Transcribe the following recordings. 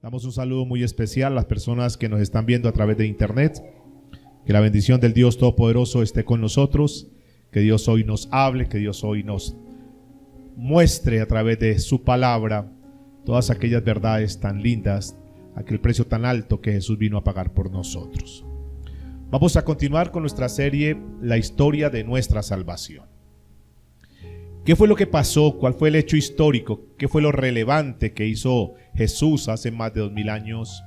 Damos un saludo muy especial a las personas que nos están viendo a través de internet. Que la bendición del Dios Todopoderoso esté con nosotros. Que Dios hoy nos hable, que Dios hoy nos muestre a través de su palabra todas aquellas verdades tan lindas, aquel precio tan alto que Jesús vino a pagar por nosotros. Vamos a continuar con nuestra serie, La historia de nuestra salvación. ¿Qué fue lo que pasó? ¿Cuál fue el hecho histórico? ¿Qué fue lo relevante que hizo Jesús hace más de 2000 años?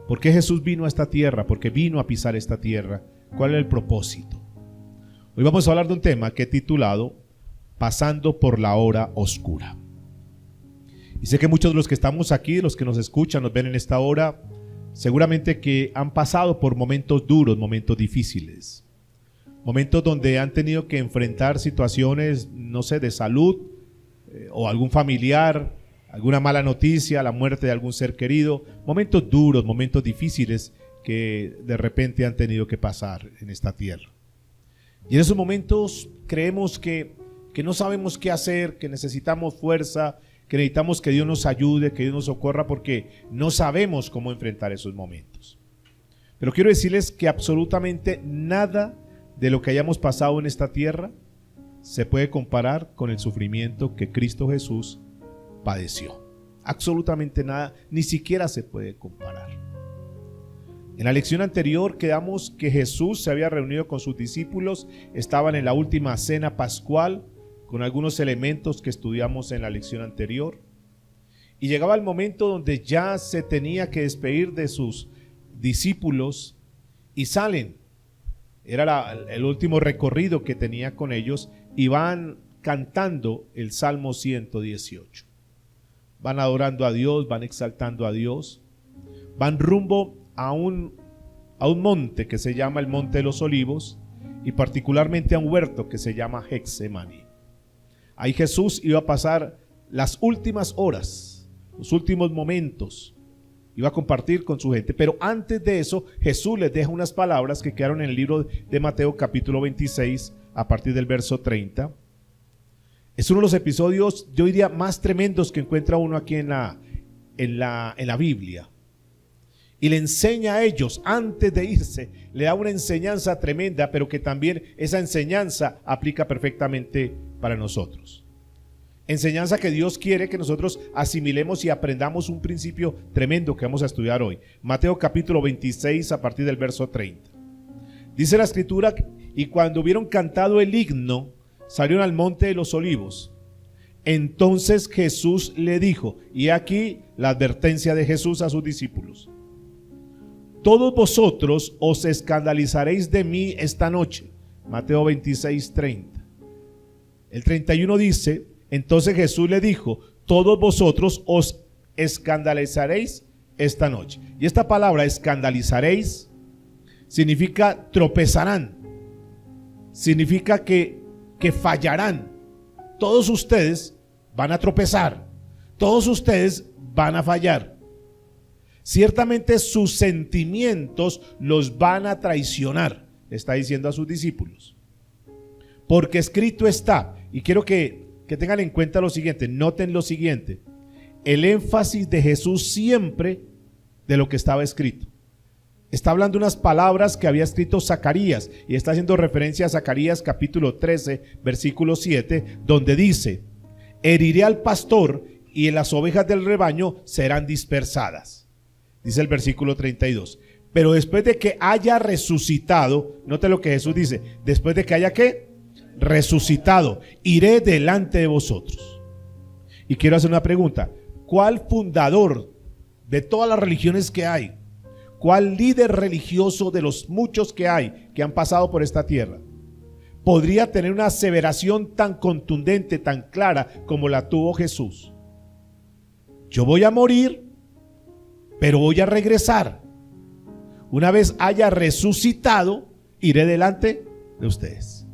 ¿Por qué Jesús vino a esta tierra? ¿Por qué vino a pisar esta tierra? ¿Cuál es el propósito? Hoy vamos a hablar de un tema que he titulado Pasando por la hora oscura. Y sé que muchos de los que estamos aquí, los que nos escuchan, nos ven en esta hora, seguramente que han pasado por momentos duros, momentos difíciles. Momentos donde han tenido que enfrentar situaciones, no sé, de salud o algún familiar, alguna mala noticia, la muerte de algún ser querido. Momentos duros, momentos difíciles que de repente han tenido que pasar en esta tierra. Y en esos momentos creemos que no sabemos qué hacer, que necesitamos fuerza, que necesitamos que Dios nos ayude, que Dios nos socorra, porque no sabemos cómo enfrentar esos momentos. Pero quiero decirles que absolutamente nada de lo que hayamos pasado en esta tierra se puede comparar con el sufrimiento que Cristo Jesús padeció. Absolutamente nada, ni siquiera se puede comparar. En la lección anterior quedamos que Jesús se había reunido con sus discípulos, estaban en la última cena pascual con algunos elementos que estudiamos en la lección anterior, y llegaba el momento donde ya se tenía que despedir de sus discípulos y salen. Era el último recorrido que tenía con ellos y van cantando el Salmo 118. Van adorando a Dios, van exaltando a Dios, van rumbo a un monte que se llama el Monte de los Olivos y particularmente a un huerto que se llama Getsemaní. Ahí Jesús iba a pasar las últimas horas, los últimos momentos. Iba a compartir con su gente, pero antes de eso Jesús les deja unas palabras que quedaron en el libro de Mateo capítulo 26 a partir del verso 30. Es uno de los episodios, yo diría, más tremendos que encuentra uno aquí en la Biblia. Y le enseña a ellos, antes de irse, le da una enseñanza tremenda, pero que también esa enseñanza aplica perfectamente para nosotros. Enseñanza que Dios quiere que nosotros asimilemos y aprendamos un principio tremendo que vamos a estudiar hoy. Mateo capítulo 26 a partir del verso 30. Dice la escritura, y cuando hubieron cantado el himno, salieron al monte de los olivos. Entonces Jesús le dijo, y aquí la advertencia de Jesús a sus discípulos: todos vosotros os escandalizaréis de mí esta noche. Mateo 26, 30. El 31 dice: entonces Jesús le dijo, todos vosotros os escandalizaréis esta noche. Y esta palabra escandalizaréis significa tropezarán, significa que fallarán. Todos ustedes van a tropezar, todos ustedes van a fallar. Ciertamente sus sentimientos los van a traicionar, está diciendo a sus discípulos. Porque escrito está, y quiero que tengan en cuenta lo siguiente, noten lo siguiente, el énfasis de Jesús siempre de lo que estaba escrito. Está hablando unas palabras que había escrito Zacarías, y está haciendo referencia a Zacarías capítulo 13, versículo 7, donde dice: heriré al pastor y las ovejas del rebaño serán dispersadas. Dice el versículo 32. Pero después de que haya resucitado, note lo que Jesús dice, después de que haya ¿qué? Resucitado, iré delante de vosotros. Y quiero hacer una pregunta: ¿cuál fundador de todas las religiones que hay, cuál líder religioso de los muchos que hay que han pasado por esta tierra podría tener una aseveración tan contundente, tan clara como la tuvo Jesús? Yo voy a morir, pero voy a regresar. Una vez haya resucitado, iré delante de ustedes.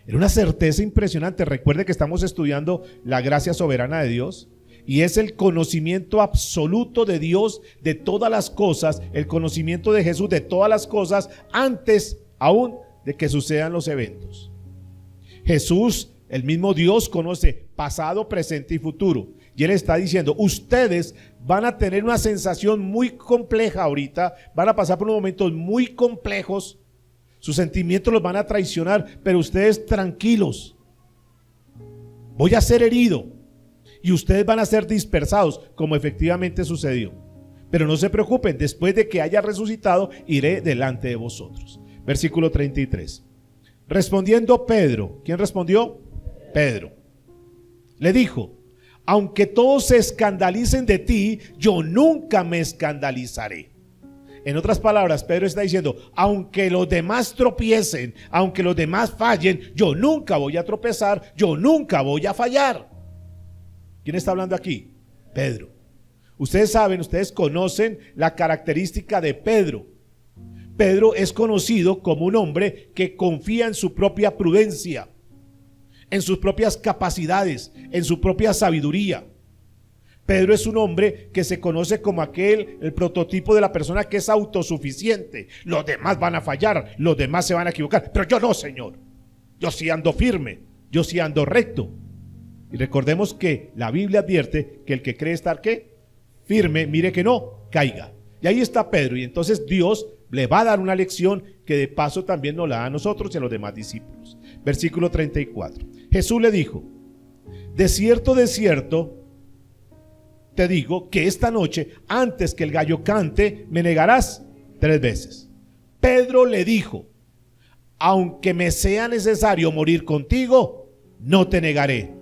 Era una certeza impresionante. Recuerde que estamos estudiando la gracia soberana de Dios y es el conocimiento absoluto de Dios de todas las cosas, el conocimiento de Jesús de todas las cosas antes aún de que sucedan los eventos. Jesús El mismo Dios conoce pasado, presente y futuro. Y Él está diciendo, ustedes van a tener una sensación muy compleja ahorita, van a pasar por unos momentos muy complejos, sus sentimientos los van a traicionar, pero ustedes tranquilos. Voy a ser herido y ustedes van a ser dispersados, como efectivamente sucedió. Pero no se preocupen, después de que haya resucitado, iré delante de vosotros. Versículo 33. Respondiendo Pedro, ¿quién respondió? Pedro. Le dijo, aunque todos se escandalicen de ti, yo nunca me escandalizaré. En otras palabras, Pedro está diciendo, aunque los demás tropiecen, aunque los demás fallen, yo nunca voy a tropezar, yo nunca voy a fallar. ¿Quién está hablando aquí? Pedro. Ustedes saben, ustedes conocen la característica de Pedro. Pedro es conocido como un hombre que confía en su propia prudencia, en sus propias capacidades, en su propia sabiduría. Pedro es un hombre que se conoce como el prototipo de la persona que es autosuficiente. Los demás van a fallar, los demás se van a equivocar, pero yo no, Señor. Yo sí ando firme, yo sí ando recto. Y recordemos que la Biblia advierte que el que cree estar ¿qué? Firme, mire que no caiga. Y ahí está Pedro, y entonces Dios le va a dar una lección que de paso también nos la da a nosotros y a los demás discípulos. Versículo 34. Jesús le dijo, de cierto, te digo que esta noche, antes que el gallo cante, me negarás 3 veces. Pedro le dijo, aunque me sea necesario morir contigo, no te negaré.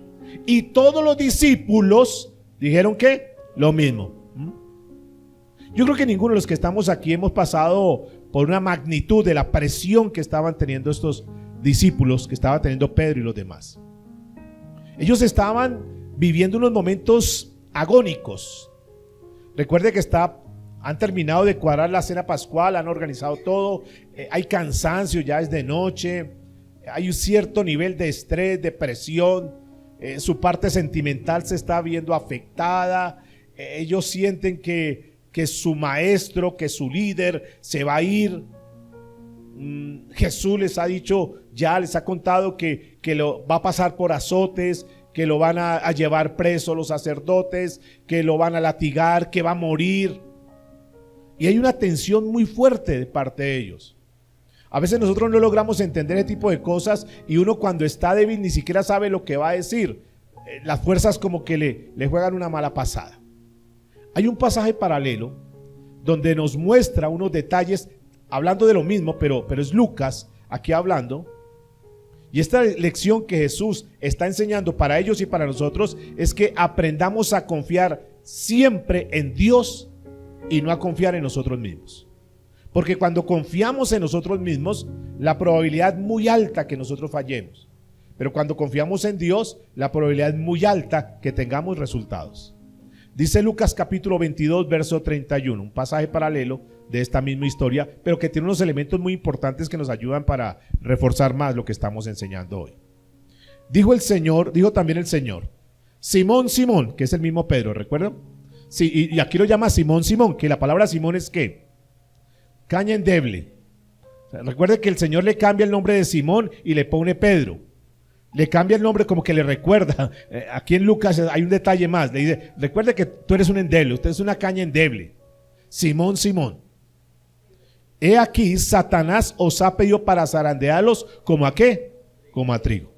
Y todos los discípulos dijeron que lo mismo. Yo creo que ninguno de los que estamos aquí hemos pasado por una magnitud de la presión que estaban teniendo estos discípulos, que estaba teniendo Pedro y los demás. Ellos estaban viviendo unos momentos agónicos. Recuerde que han terminado de cuadrar la cena pascual, han organizado todo, hay cansancio, ya es de noche, hay un cierto nivel de estrés, de presión, su parte sentimental se está viendo afectada, ellos sienten que su maestro, que su líder se va a ir. Jesús les ha dicho, ya les ha contado que lo va a pasar por azotes, que lo van a llevar preso los sacerdotes, que lo van a latigar, que va a morir. Y hay una tensión muy fuerte de parte de ellos. A veces nosotros no logramos entender ese tipo de cosas y uno cuando está débil ni siquiera sabe lo que va a decir. Las fuerzas como que le juegan una mala pasada. Hay un pasaje paralelo donde nos muestra unos detalles hablando de lo mismo, pero es Lucas aquí hablando. Y esta lección que Jesús está enseñando para ellos y para nosotros es que aprendamos a confiar siempre en Dios y no a confiar en nosotros mismos. Porque cuando confiamos en nosotros mismos, la probabilidad es muy alta que nosotros fallemos. Pero cuando confiamos en Dios, la probabilidad es muy alta que tengamos resultados. Dice Lucas capítulo 22, verso 31, un pasaje paralelo de esta misma historia, pero que tiene unos elementos muy importantes que nos ayudan para reforzar más lo que estamos enseñando hoy. Dijo también el Señor, Simón, Simón, que es el mismo Pedro, ¿recuerdan? Sí, y aquí lo llama Simón, Simón, que la palabra Simón es ¿qué? Caña endeble. O sea, recuerde que el Señor le cambia el nombre de Simón y le pone Pedro. Le cambia el nombre como que le recuerda. Aquí en Lucas hay un detalle más. Le dice, recuerde que tú eres un endeble, usted es una caña endeble. Simón, Simón. He aquí, Satanás os ha pedido para zarandearlos como a ¿qué? Como a trigo.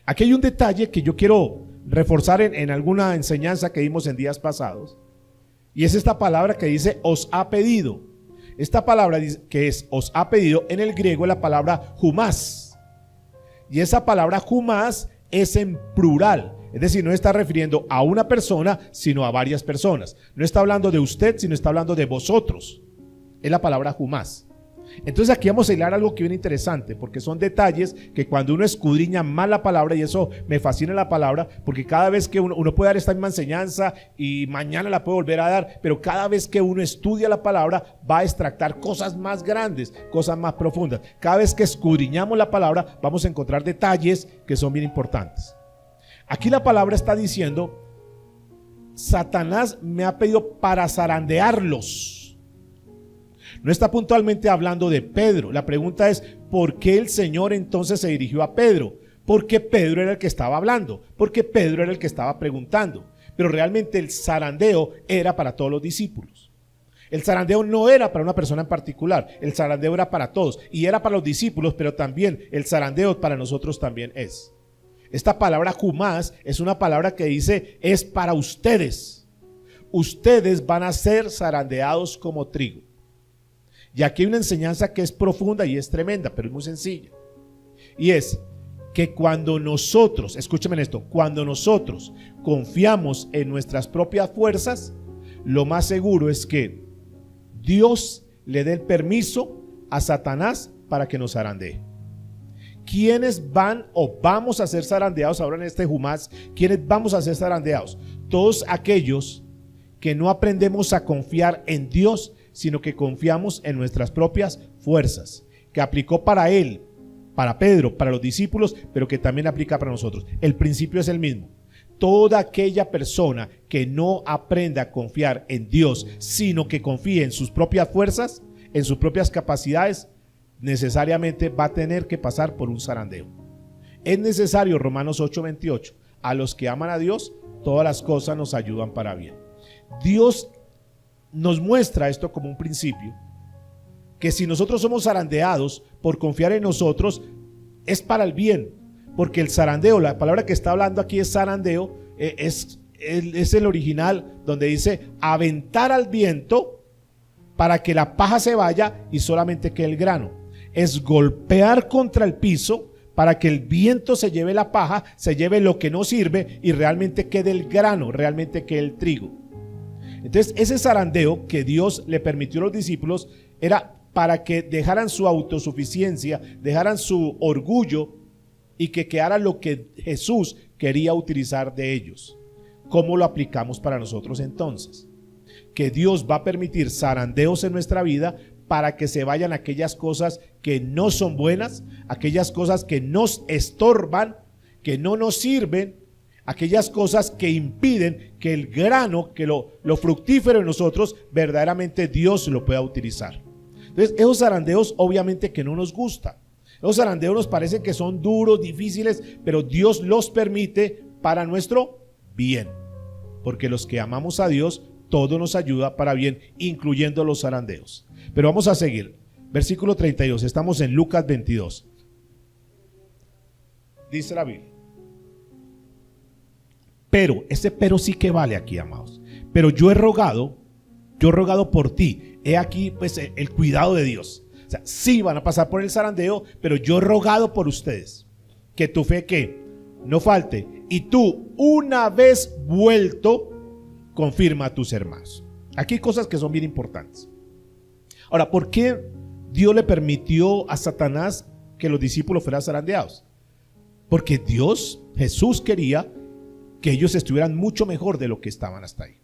Aquí hay un detalle que yo quiero reforzar en alguna enseñanza que dimos en días pasados. Y es esta palabra que dice os ha pedido. Esta palabra que es os ha pedido en el griego es la palabra humás. Y esa palabra humás es en plural, es decir, no está refiriendo a una persona, sino a varias personas. No está hablando de usted, sino está hablando de vosotros. Es la palabra humás. Entonces aquí vamos a hilar algo que viene interesante, porque son detalles que cuando uno escudriña más la palabra, y eso me fascina la palabra, porque cada vez que uno puede dar esta misma enseñanza y mañana la puede volver a dar, pero cada vez que uno estudia la palabra va a extractar cosas más grandes, cosas más profundas. Cada vez que escudriñamos la palabra vamos a encontrar detalles que son bien importantes. Aquí la palabra está diciendo, Satanás me ha pedido para zarandearlos. No está puntualmente hablando de Pedro. La pregunta es, ¿por qué el Señor entonces se dirigió a Pedro? porque Pedro era el que estaba hablando, porque Pedro era el que estaba preguntando. Pero realmente el zarandeo era para todos los discípulos. El zarandeo no era para una persona en particular, el zarandeo era para todos y era para los discípulos, pero también el zarandeo para nosotros también es. Esta palabra Jumás es una palabra que dice es para ustedes. Ustedes van a ser zarandeados como trigo. Y aquí hay una enseñanza que es profunda y es tremenda, pero es muy sencilla. Y es que cuando nosotros, escúcheme en esto, cuando nosotros confiamos en nuestras propias fuerzas, lo más seguro es que Dios le dé el permiso a Satanás para que nos zarandee. ¿Quiénes van o vamos a ser zarandeados ahora en este Jumás? ¿Quiénes vamos a ser zarandeados? Todos aquellos que no aprendemos a confiar en Dios, sino que confiamos en nuestras propias fuerzas, que aplicó para él, para Pedro, para los discípulos, pero que también aplica para nosotros. El principio es el mismo. Toda aquella persona que no aprenda a confiar en Dios, sino que confíe en sus propias fuerzas, en sus propias capacidades, necesariamente va a tener que pasar por un zarandeo. Es necesario, Romanos 8:28, a los que aman a Dios, todas las cosas nos ayudan para bien. Dios nos muestra esto como un principio, que si nosotros somos zarandeados por confiar en nosotros, es para el bien, porque el zarandeo, la palabra que está hablando aquí es zarandeo, es el original donde dice aventar al viento para que la paja se vaya y solamente quede el grano. Es golpear contra el piso para que el viento se lleve la paja, se lleve lo que no sirve y realmente quede el grano, realmente quede el trigo. Entonces ese zarandeo que Dios le permitió a los discípulos era para que dejaran su autosuficiencia, dejaran su orgullo y que quedara lo que Jesús quería utilizar de ellos. ¿Cómo lo aplicamos para nosotros entonces? Que Dios va a permitir zarandeos en nuestra vida para que se vayan aquellas cosas que no son buenas, aquellas cosas que nos estorban, que no nos sirven, aquellas cosas que impiden que el grano, que lo fructífero en nosotros, verdaderamente Dios lo pueda utilizar. Entonces, esos zarandeos obviamente que no nos gusta. Los zarandeos nos parecen que son duros, difíciles, pero Dios los permite para nuestro bien. Porque los que amamos a Dios, todo nos ayuda para bien, incluyendo los zarandeos. Pero vamos a seguir. Versículo 32, estamos en Lucas 22. Dice la Biblia. Pero, ese pero sí que vale aquí, amados. Pero yo he rogado por ti. He aquí pues el cuidado de Dios. O sea, sí van a pasar por el zarandeo, pero yo he rogado por ustedes que tu fe que no falte, y tú una vez vuelto confirma a tus hermanos. Aquí hay cosas que son bien importantes. Ahora, ¿por qué Dios le permitió a Satanás que los discípulos fueran zarandeados? Porque Dios, Jesús, quería que ellos estuvieran mucho mejor de lo que estaban hasta ahí.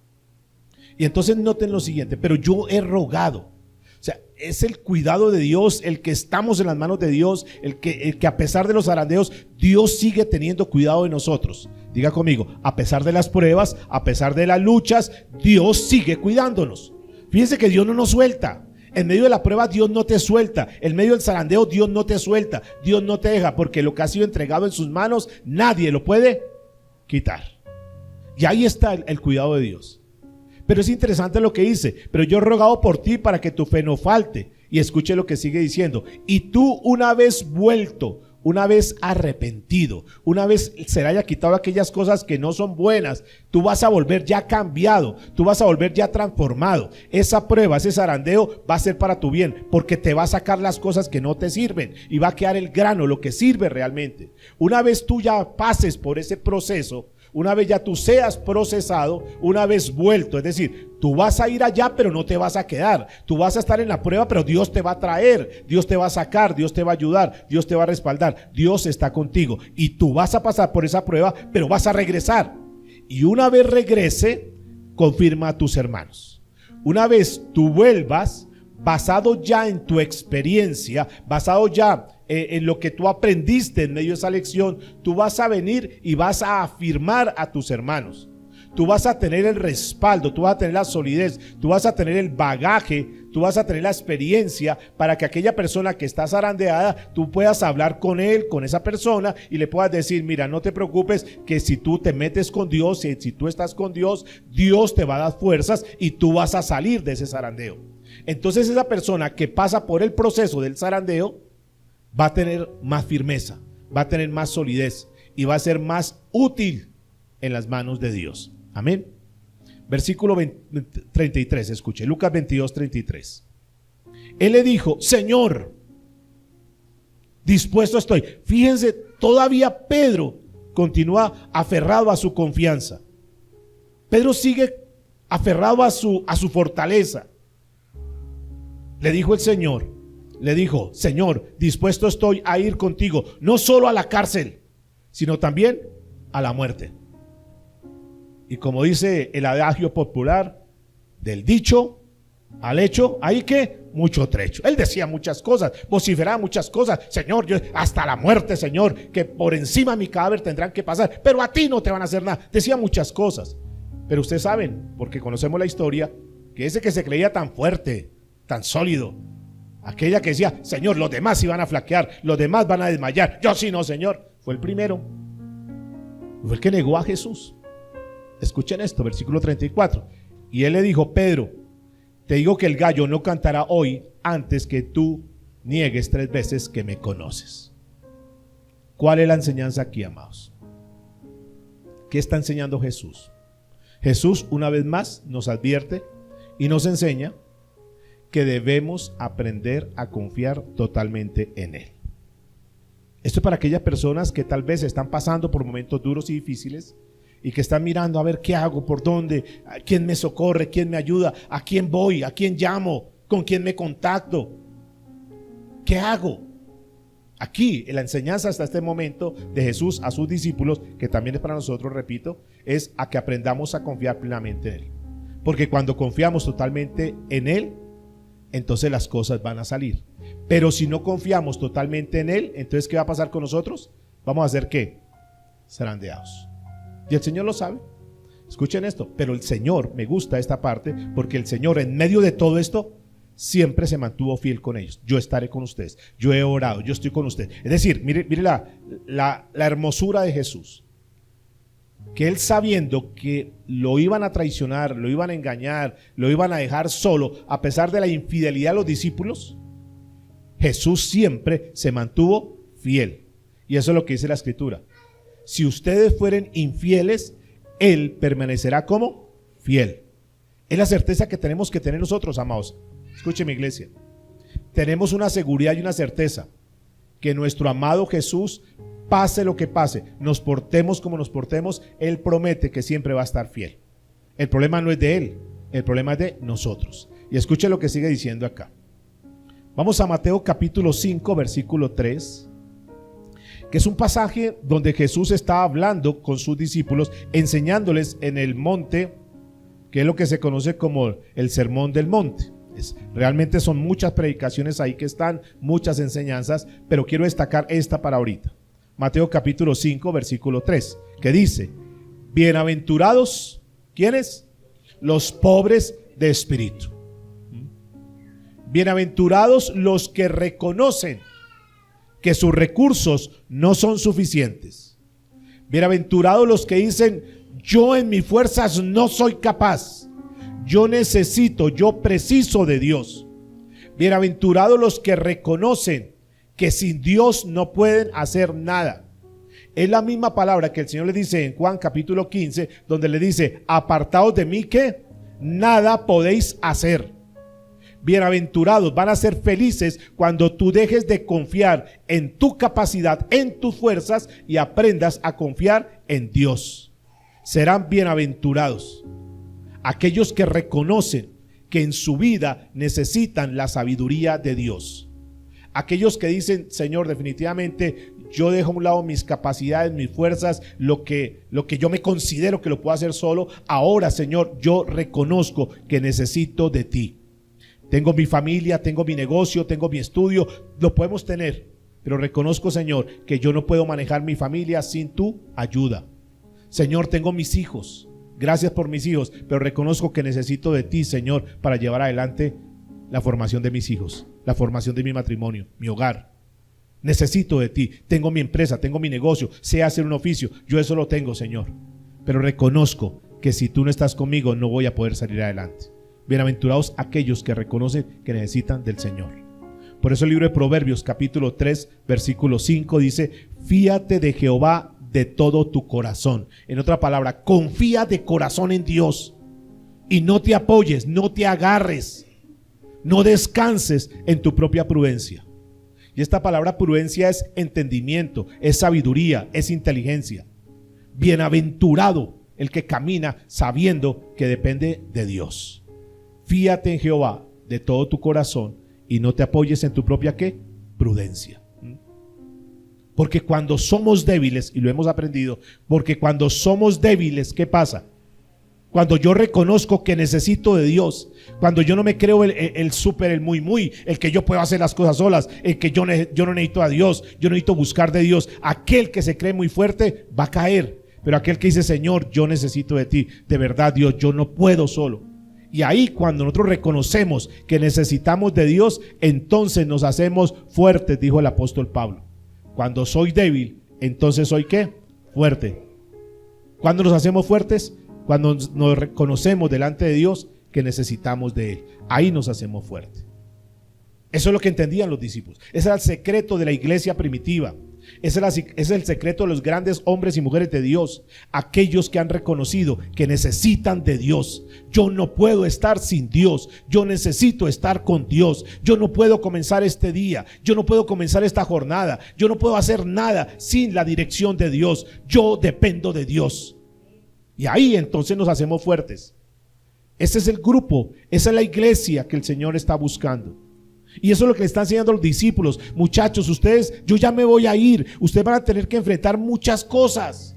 Y entonces noten lo siguiente, pero yo he rogado. O sea, es el cuidado de Dios, el que estamos en las manos de Dios, el que a pesar de los zarandeos, Dios sigue teniendo cuidado de nosotros. Diga conmigo, a pesar de las pruebas, a pesar de las luchas, Dios sigue cuidándonos. Fíjense que Dios no nos suelta. En medio de la prueba Dios no te suelta. En medio del zarandeo Dios no te suelta. Dios no te deja, porque lo que ha sido entregado en sus manos nadie lo puede quitar. Y ahí está el cuidado de Dios. Pero es interesante lo que dice, pero yo he rogado por ti para que tu fe no falte. Y escuche lo que sigue diciendo. Y tú una vez vuelto, una vez arrepentido, una vez se le haya quitado aquellas cosas que no son buenas, tú vas a volver ya cambiado, tú vas a volver ya transformado. Esa prueba, ese zarandeo va a ser para tu bien, porque te va a sacar las cosas que no te sirven y va a quedar el grano, lo que sirve realmente. Una vez tú ya pases por ese proceso, una vez ya tú seas procesado, una vez vuelto, es decir, tú vas a ir allá pero no te vas a quedar, tú vas a estar en la prueba pero Dios te va a traer, Dios te va a sacar, Dios te va a ayudar, Dios te va a respaldar, Dios está contigo y tú vas a pasar por esa prueba pero vas a regresar. Y una vez regrese, confirma a tus hermanos. Una vez tú vuelvas, basado ya en tu experiencia, basado ya en lo que tú aprendiste en medio de esa lección, tú vas a venir y vas a afirmar a tus hermanos. tú vas a tener el respaldo, tú vas a tener la solidez, tú vas a tener el bagaje, tú vas a tener la experiencia para que aquella persona que está zarandeada, tú puedas hablar con él, con esa persona, y le puedas decir: mira, no te preocupes, que si tú te metes con Dios, si tú estás con Dios, Dios te va a dar fuerzas y tú vas a salir de ese zarandeo. Entonces esa persona que pasa por el proceso del zarandeo va a tener más firmeza, va a tener más solidez y va a ser más útil en las manos de Dios. Amén. Versículo 33, escuche, Lucas 22, 33. Él le dijo: Señor, dispuesto estoy. Fíjense, todavía Pedro continúa aferrado a su confianza. Pedro sigue aferrado a su fortaleza. Le dijo el Señor, le dijo: Señor, dispuesto estoy a ir contigo, no solo a la cárcel, sino también a la muerte. Y como dice el adagio popular, del dicho al hecho hay que mucho trecho. Él decía muchas cosas, vociferaba muchas cosas: Señor, yo hasta la muerte, Señor, que por encima de mi cadáver tendrán que pasar, pero a ti no te van a hacer nada. Decía muchas cosas, pero ustedes saben, porque conocemos la historia, que ese que se creía tan fuerte, tan sólido, aquella que decía: Señor, los demás iban a flaquear, los demás van a desmayar, yo sí no, Señor, fue el primero, fue el que negó a Jesús. Escuchen esto, versículo 34. Y él le dijo: Pedro, te digo que el gallo no cantará hoy antes que tú niegues 3 veces que me conoces. ¿Cuál es la enseñanza aquí, amados? ¿Qué está enseñando Jesús? Jesús una vez más nos advierte y nos enseña que debemos aprender a confiar totalmente en Él. Esto es para aquellas personas que tal vez están pasando por momentos duros y difíciles y que están mirando a ver qué hago, por dónde, quién me socorre, quién me ayuda, a quién voy, a quién llamo, con quién me contacto, qué hago. Aquí la enseñanza hasta este momento de Jesús a sus discípulos, que también es para nosotros, repito, es a que aprendamos a confiar plenamente en Él. Porque cuando confiamos totalmente en Él, entonces las cosas van a salir. Pero si no confiamos totalmente en Él, entonces ¿qué va a pasar con nosotros? Vamos a hacer ¿qué? Zarandeados. Y el Señor lo sabe. Escuchen esto, pero el Señor, me gusta esta parte, porque el Señor en medio de todo esto siempre se mantuvo fiel con ellos. Yo estaré con ustedes, yo he orado, yo estoy con ustedes. Es decir, mire la hermosura de Jesús, que Él, sabiendo que lo iban a traicionar, lo iban a engañar, lo iban a dejar solo, a pesar de la infidelidad de los discípulos, Jesús siempre se mantuvo fiel. Y eso es lo que dice la Escritura: si ustedes fueren infieles, Él permanecerá como fiel. Es la certeza que tenemos que tener nosotros, amados. Escuche, mi iglesia, tenemos una seguridad y una certeza que nuestro amado Jesús, pase lo que pase, nos portemos como nos portemos, Él promete que siempre va a estar fiel. El problema no es de Él, el problema es de nosotros. Y escuche lo que sigue diciendo acá. Vamos a Mateo capítulo 5, versículo 3, que es un pasaje donde Jesús está hablando con sus discípulos, enseñándoles en el monte, que es lo que se conoce como el sermón del monte. Realmente son muchas predicaciones ahí que están, muchas enseñanzas, pero quiero destacar esta para ahorita. Mateo capítulo 5, versículo 3, que dice: bienaventurados, ¿quiénes? Los pobres de espíritu. Bienaventurados los que reconocen que sus recursos no son suficientes. Bienaventurados los que dicen: yo en mis fuerzas no soy capaz, yo necesito, yo preciso de Dios. Bienaventurados los que reconocen que sin Dios no pueden hacer nada. Es la misma palabra que el Señor le dice en Juan capítulo 15, donde le dice: apartaos de mí que nada podéis hacer. Bienaventurados, van a ser felices cuando tú dejes de confiar en tu capacidad, en tus fuerzas, y aprendas a confiar en Dios. Serán bienaventurados aquellos que reconocen que en su vida necesitan la sabiduría de Dios. Aquellos que dicen: Señor, definitivamente yo dejo a un lado mis capacidades, mis fuerzas, lo que yo me considero que lo puedo hacer solo. Ahora, Señor, yo reconozco que necesito de ti. Tengo mi familia, tengo mi negocio, tengo mi estudio, lo podemos tener, pero reconozco, Señor, que yo no puedo manejar mi familia sin tu ayuda. Señor, tengo mis hijos. gracias por mis hijos, pero reconozco que necesito de ti, Señor, para llevar adelante la formación de mis hijos, la formación de mi matrimonio, mi hogar. Necesito de ti, tengo mi empresa, tengo mi negocio, sé hacer un oficio, yo eso lo tengo, Señor, pero reconozco que si tú no estás conmigo no voy a poder salir adelante. Bienaventurados aquellos que reconocen que necesitan del Señor. Por eso el libro de Proverbios capítulo 3 versículo 5 dice: fíate de Jehová de todo tu corazón. En otra palabra, confía de corazón en Dios y no te apoyes, no te agarres, no descanses en tu propia prudencia. Y esta palabra prudencia es entendimiento, es sabiduría, es inteligencia. Bienaventurado el que camina sabiendo que depende de Dios. Fíate en Jehová de todo tu corazón y no te apoyes en tu propia ¿qué? Prudencia. Porque cuando somos débiles, y lo hemos aprendido, porque cuando somos débiles, ¿qué pasa? Cuando yo reconozco que necesito de Dios, cuando yo no me creo el súper, el muy, el que yo puedo hacer las cosas solas, el que yo no necesito a Dios, yo necesito buscar de Dios, aquel que se cree muy fuerte va a caer, pero aquel que dice: Señor, yo necesito de ti, de verdad Dios, yo no puedo solo. Y ahí cuando nosotros reconocemos que necesitamos de Dios, entonces nos hacemos fuertes, dijo el apóstol Pablo. Cuando soy débil, entonces soy ¿qué? Fuerte. ¿Cuándo nos hacemos fuertes? Cuando nos reconocemos delante de Dios que necesitamos de Él. Ahí nos hacemos fuertes. Eso es lo que entendían los discípulos. Ese era el secreto de la iglesia primitiva. Ese es el secreto de los grandes hombres y mujeres de Dios. Aquellos que han reconocido que necesitan de Dios. Yo no puedo estar sin Dios. Yo necesito estar con Dios. Yo no puedo comenzar este día. Yo no puedo comenzar esta jornada. Yo no puedo hacer nada sin la dirección de Dios. Yo dependo de Dios. Y ahí entonces nos hacemos fuertes. Ese es el grupo, esa es la iglesia que el Señor está buscando. Y eso es lo que le están enseñando a los discípulos. Muchachos, ustedes, yo ya me voy a ir. Ustedes van a tener que enfrentar muchas cosas.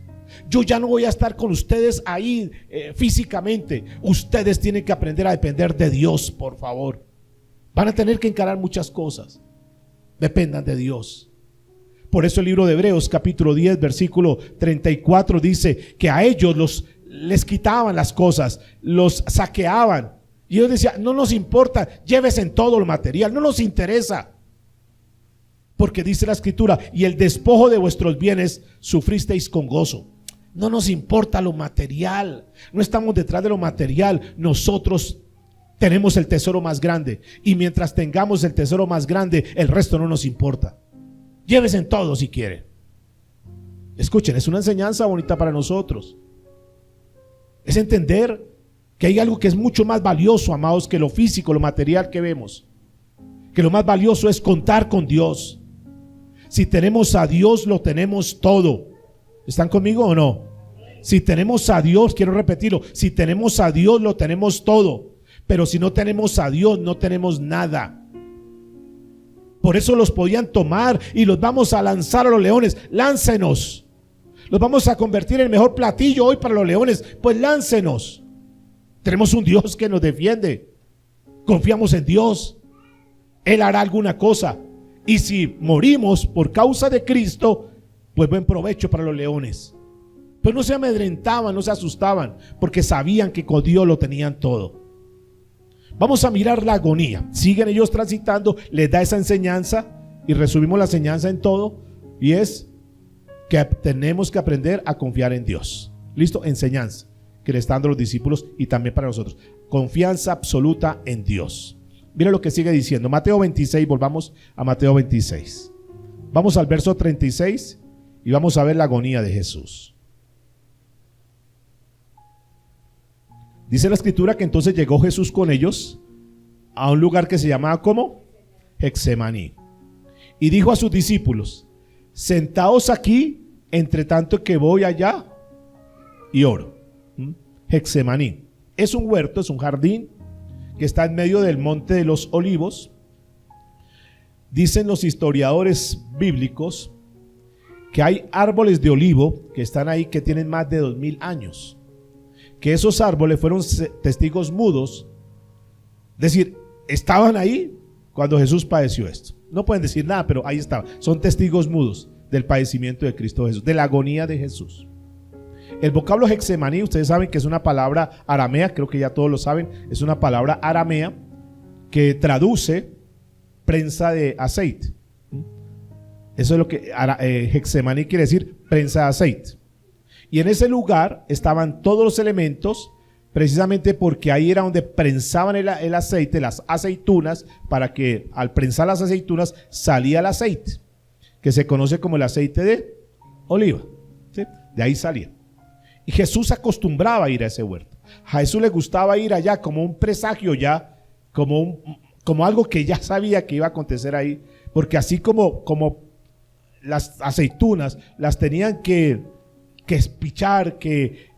Yo ya no voy a estar con ustedes ahí físicamente. Ustedes tienen que aprender a depender de Dios, por favor. Van a tener que encarar muchas cosas. Dependan de Dios. Por eso el libro de Hebreos capítulo 10 versículo 34 dice que a ellos les quitaban las cosas, los saqueaban. Y ellos decían: no nos importa, llévesen todo lo material, no nos interesa. Porque dice la escritura: y el despojo de vuestros bienes sufristeis con gozo. No nos importa lo material, no estamos detrás de lo material. Nosotros tenemos el tesoro más grande, y mientras tengamos el tesoro más grande, el resto no nos importa. Llévesen todo si quieren. Escuchen, es una enseñanza bonita para nosotros. Es entender que hay algo que es mucho más valioso, amados, que lo físico, lo material que vemos. Que lo más valioso es contar con Dios. Si tenemos a Dios, lo tenemos todo. ¿Están conmigo o no? Si tenemos a Dios, quiero repetirlo, si tenemos a Dios, lo tenemos todo. Pero si no tenemos a Dios, no tenemos nada. Por eso los podían tomar y los vamos a lanzar a los leones. Láncenos. Los vamos a convertir en el mejor platillo hoy para los leones. Pues láncenos. Tenemos un Dios que nos defiende. Confiamos en Dios. Él hará alguna cosa. Y si morimos por causa de Cristo, pues buen provecho para los leones. Pues no se amedrentaban, no se asustaban, porque sabían que con Dios lo tenían todo. Vamos a mirar la agonía. Siguen ellos transitando, les da esa enseñanza y resumimos la enseñanza en todo, y es que tenemos que aprender a confiar en Dios. ¿Listo? Enseñanza que le están dando los discípulos y también para nosotros. Confianza absoluta en Dios. Mira lo que sigue diciendo. Mateo 26, volvamos a Mateo 26. Vamos al verso 36 y vamos a ver la agonía de Jesús. Dice la escritura que entonces llegó Jesús con ellos a un lugar que se llamaba ¿cómo? Getsemaní. Y dijo a sus discípulos: sentaos aquí, entre tanto que voy allá y oro. Getsemaní es un huerto, es un jardín que está en medio del monte de los Olivos. Dicen los historiadores bíblicos que hay árboles de olivo que están ahí que tienen más de 2000 años. Que esos árboles fueron testigos mudos, es decir, estaban ahí cuando Jesús padeció esto. No pueden decir nada, pero ahí estaban. Son testigos mudos del padecimiento de Cristo Jesús, de la agonía de Jesús. El vocablo Getsemaní, ustedes saben que es una palabra aramea, creo que ya todos lo saben, es una palabra aramea que traduce prensa de aceite. Eso es lo que Getsemaní quiere decir, prensa de aceite. Y en ese lugar estaban todos los elementos, precisamente porque ahí era donde prensaban el aceite, las aceitunas, para que al prensar las aceitunas salía el aceite, que se conoce como el aceite de oliva, ¿sí? De ahí salía. Y Jesús acostumbraba a ir a ese huerto. A Jesús le gustaba ir allá como un presagio ya, como algo que ya sabía que iba a acontecer ahí, porque así como las aceitunas las tenían que espichar, que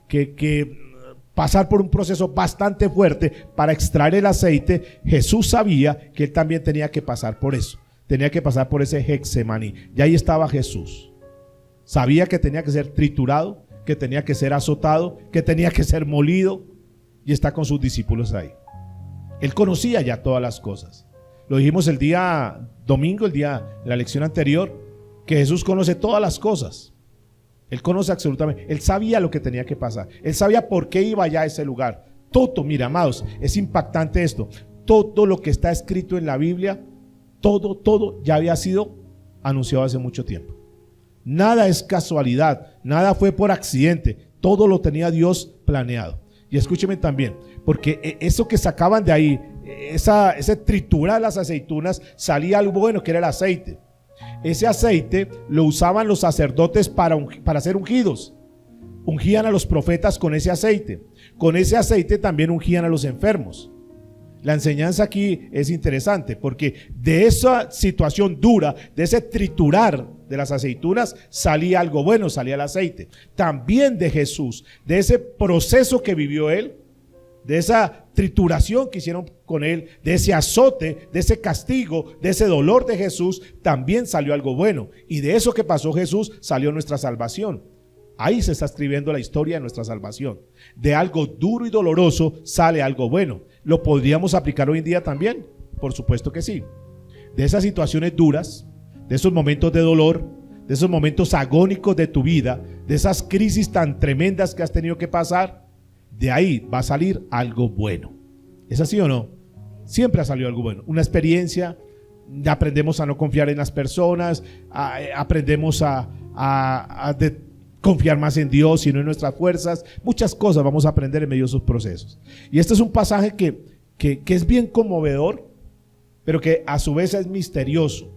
pasar por un proceso bastante fuerte para extraer el aceite, Jesús sabía que él también tenía que pasar por eso, tenía que pasar por ese Getsemaní. Y ahí estaba Jesús. Sabía que tenía que ser triturado, que tenía que ser azotado, que tenía que ser molido, y está con sus discípulos ahí. Él conocía ya todas las cosas. Lo dijimos el día domingo, la lección anterior, que Jesús conoce todas las cosas. Él conoce absolutamente, él sabía lo que tenía que pasar, él sabía por qué iba allá a ese lugar. Todo, mira, amados, es impactante esto. Todo lo que está escrito en la Biblia, todo ya había sido anunciado hace mucho tiempo. Nada es casualidad, nada fue por accidente, todo lo tenía Dios planeado. Y escúcheme también, porque eso que sacaban de ahí, ese triturar las aceitunas, salía algo bueno, que era el aceite. Ese aceite lo usaban los sacerdotes para ser ungidos. Ungían a los profetas con ese aceite. Con ese aceite también ungían a los enfermos. La enseñanza aquí es interesante porque de esa situación dura, de ese triturar de las aceitunas, salía algo bueno, salía el aceite. También de Jesús, de ese proceso que vivió él, de esa trituración que hicieron con él, de ese azote, de ese castigo, de ese dolor de Jesús, también salió algo bueno. Y de eso que pasó Jesús salió nuestra salvación. Ahí se está escribiendo la historia de nuestra salvación. De algo duro y doloroso sale algo bueno. ¿Lo podríamos aplicar hoy en día también? Por supuesto que sí. De esas situaciones duras, de esos momentos de dolor, de esos momentos agónicos de tu vida, de esas crisis tan tremendas que has tenido que pasar, de ahí va a salir algo bueno. ¿Es así o no? Siempre ha salido algo bueno. Una experiencia, aprendemos a no confiar en las personas, aprendemos a confiar más en Dios y no en nuestras fuerzas. Muchas cosas vamos a aprender en medio de esos procesos. Y este es un pasaje que es bien conmovedor, pero que a su vez es misterioso.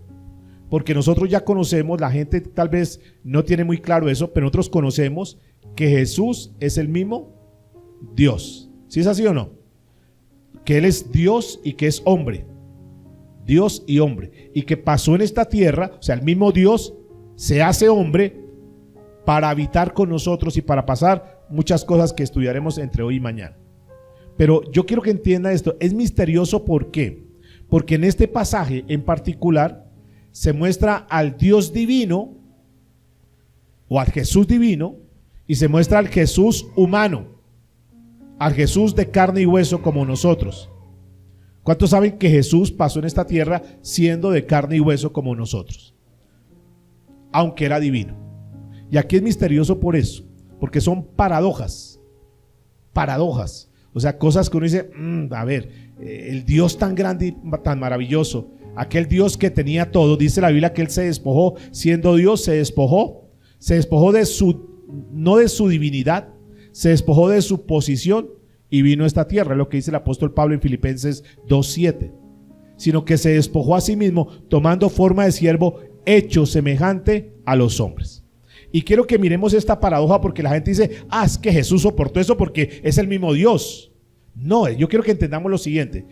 Porque nosotros ya conocemos, la gente tal vez no tiene muy claro eso, pero nosotros conocemos que Jesús es el mismo Dios. ¿Sí es así o no? Que Él es Dios y que es hombre. Dios y hombre. Y que pasó en esta tierra, o sea, el mismo Dios se hace hombre para habitar con nosotros y para pasar muchas cosas que estudiaremos entre hoy y mañana. Pero yo quiero que entienda esto. Es misterioso, ¿por qué? Porque en este pasaje en particular se muestra al Dios divino o al Jesús divino y se muestra al Jesús humano, al Jesús de carne y hueso como nosotros. ¿Cuántos saben que Jesús pasó en esta tierra siendo de carne y hueso como nosotros? Aunque era divino. Y aquí es misterioso por eso, porque son paradojas. O sea, cosas que uno dice, a ver, el Dios tan grande y tan maravilloso, aquel Dios que tenía todo, dice la Biblia que Él se despojó, siendo Dios se despojó no de su divinidad, se despojó de su posición y vino a esta tierra, es lo que dice el apóstol Pablo en Filipenses 2:7, sino que se despojó a sí mismo, tomando forma de siervo, hecho semejante a los hombres. Y quiero que miremos esta paradoja porque la gente dice, es que Jesús soportó eso porque es el mismo Dios. No, yo quiero que entendamos lo siguiente.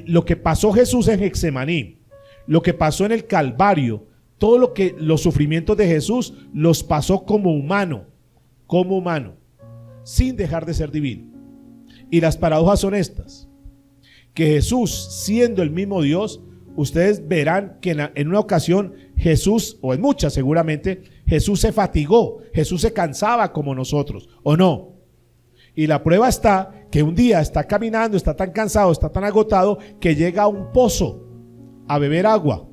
Lo que pasó Jesús en Getsemaní, lo que pasó en el Calvario, los sufrimientos de Jesús los pasó como humano, sin dejar de ser divino. Y las paradojas son estas, que Jesús, siendo el mismo Dios, ustedes verán que en una ocasión Jesús, o en muchas seguramente, Jesús se fatigó, Jesús se cansaba como nosotros, ¿o no? Y la prueba está que un día está caminando, está tan cansado, está tan agotado, que llega a un pozo a beber agua.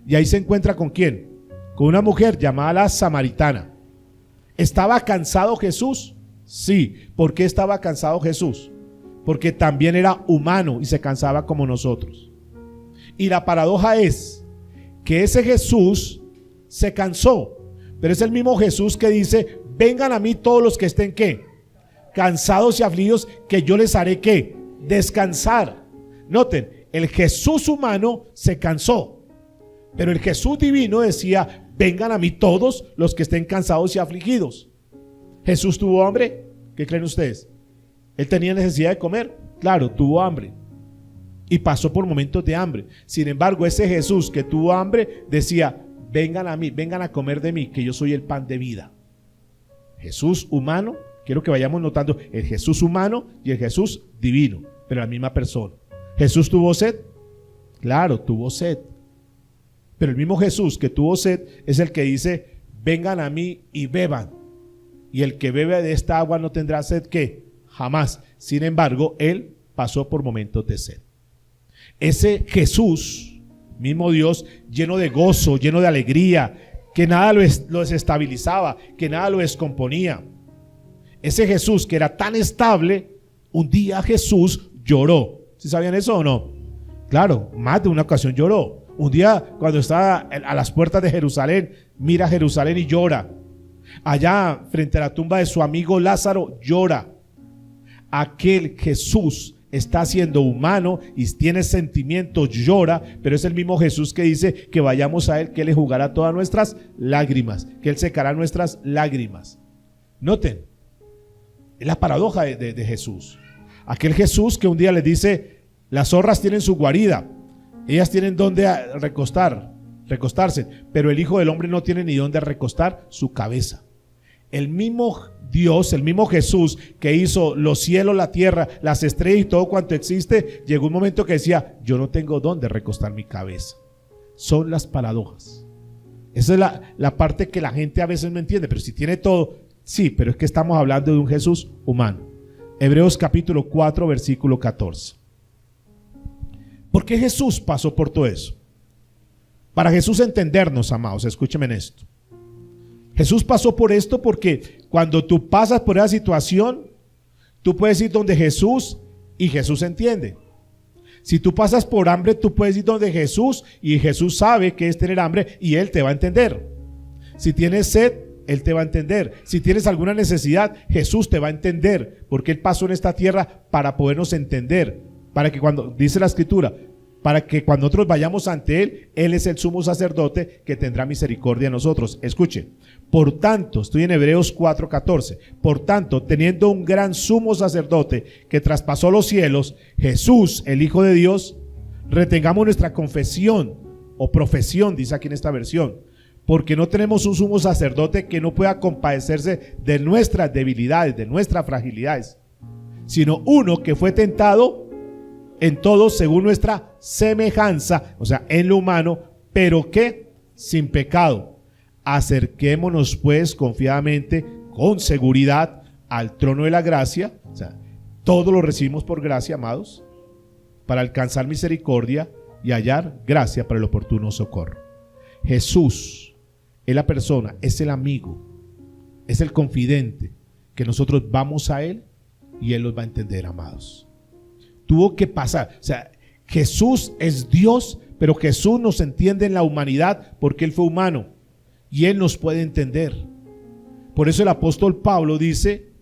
Y ahí se encuentra ¿con quién? Con una mujer llamada la samaritana, ¿Estaba cansado Jesús? Sí. ¿Por qué estaba cansado Jesús? Porque también era humano y se cansaba como nosotros. Y la paradoja es que ese Jesús se cansó, pero es el mismo Jesús que dice: vengan a mí todos los que estén ¿qué? Cansados y afligidos, que yo les haré ¿qué? Descansar. Noten, el Jesús humano se cansó, pero el Jesús divino decía: vengan a mí todos los que estén cansados y afligidos. ¿Jesús tuvo hambre? ¿Qué creen ustedes? ¿Él tenía necesidad de comer? Claro, tuvo hambre y pasó por momentos de hambre. Sin embargo, ese Jesús que tuvo hambre decía: vengan a mí, vengan a comer de mí, que yo soy el pan de vida. Jesús humano, quiero que vayamos notando el Jesús humano y el Jesús divino, pero la misma persona. ¿Jesús tuvo sed? Claro, tuvo sed. Pero el mismo Jesús que tuvo sed es el que dice: vengan a mí y beban. Y el que bebe de esta agua no tendrá sed, ¿qué? Jamás. Sin embargo, él pasó por momentos de sed. Ese Jesús, mismo Dios, lleno de gozo, lleno de alegría, que nada lo desestabilizaba, que nada lo descomponía. Ese Jesús que era tan estable, un día Jesús lloró. ¿Sí sabían eso o no? Claro, más de una ocasión lloró. Un día, cuando estaba a las puertas de Jerusalén, mira Jerusalén y llora. Allá frente a la tumba de su amigo Lázaro, llora. Aquel Jesús está siendo humano y tiene sentimientos, llora, pero es el mismo Jesús que dice que vayamos a él, que él le jugará todas nuestras lágrimas, que él secará nuestras lágrimas. Noten, es la paradoja de Jesús. Aquel Jesús que un día les dice: las zorras tienen su guarida, ellas tienen donde recostarse, pero el Hijo del Hombre no tiene ni donde recostar su cabeza. El mismo Dios, el mismo Jesús que hizo los cielos, la tierra, las estrellas y todo cuanto existe, llegó un momento que decía: yo no tengo donde recostar mi cabeza. Son las paradojas. Esa es la parte que la gente a veces no entiende. Pero si tiene todo, sí, pero es que estamos hablando de un Jesús humano. Hebreos capítulo 4 versículo 14. ¿Por qué Jesús pasó por todo eso? Para Jesús entendernos, amados, escúcheme en esto. Jesús pasó por esto porque cuando tú pasas por esa situación, tú puedes ir donde Jesús y Jesús entiende. Si tú pasas por hambre, tú puedes ir donde Jesús y Jesús sabe qué es tener hambre y Él te va a entender. Si tienes sed, Él te va a entender. Si tienes alguna necesidad, Jesús te va a entender, porque Él pasó en esta tierra para podernos entender. Para que cuando, dice la Escritura, para que cuando nosotros vayamos ante Él, Él es el sumo sacerdote que tendrá misericordia de nosotros. Escuche, por tanto, estoy en Hebreos 4:14, por tanto, teniendo un gran sumo sacerdote que traspasó los cielos, Jesús, el Hijo de Dios, retengamos nuestra confesión o profesión, dice aquí en esta versión, porque no tenemos un sumo sacerdote que no pueda compadecerse de nuestras debilidades, de nuestras fragilidades, sino uno que fue tentado en todo según nuestra semejanza, o sea, en lo humano, pero que sin pecado. Acerquémonos pues confiadamente, con seguridad, al trono de la gracia. O sea, todo lo recibimos por gracia, amados, para alcanzar misericordia y hallar gracia para el oportuno socorro. Jesús es la persona, es el amigo, es el confidente, que nosotros vamos a Él y Él los va a entender, amados. Tuvo que pasar, o sea, Jesús es Dios, pero Jesús nos entiende en la humanidad porque Él fue humano y Él nos puede entender. Por eso el apóstol Pablo dice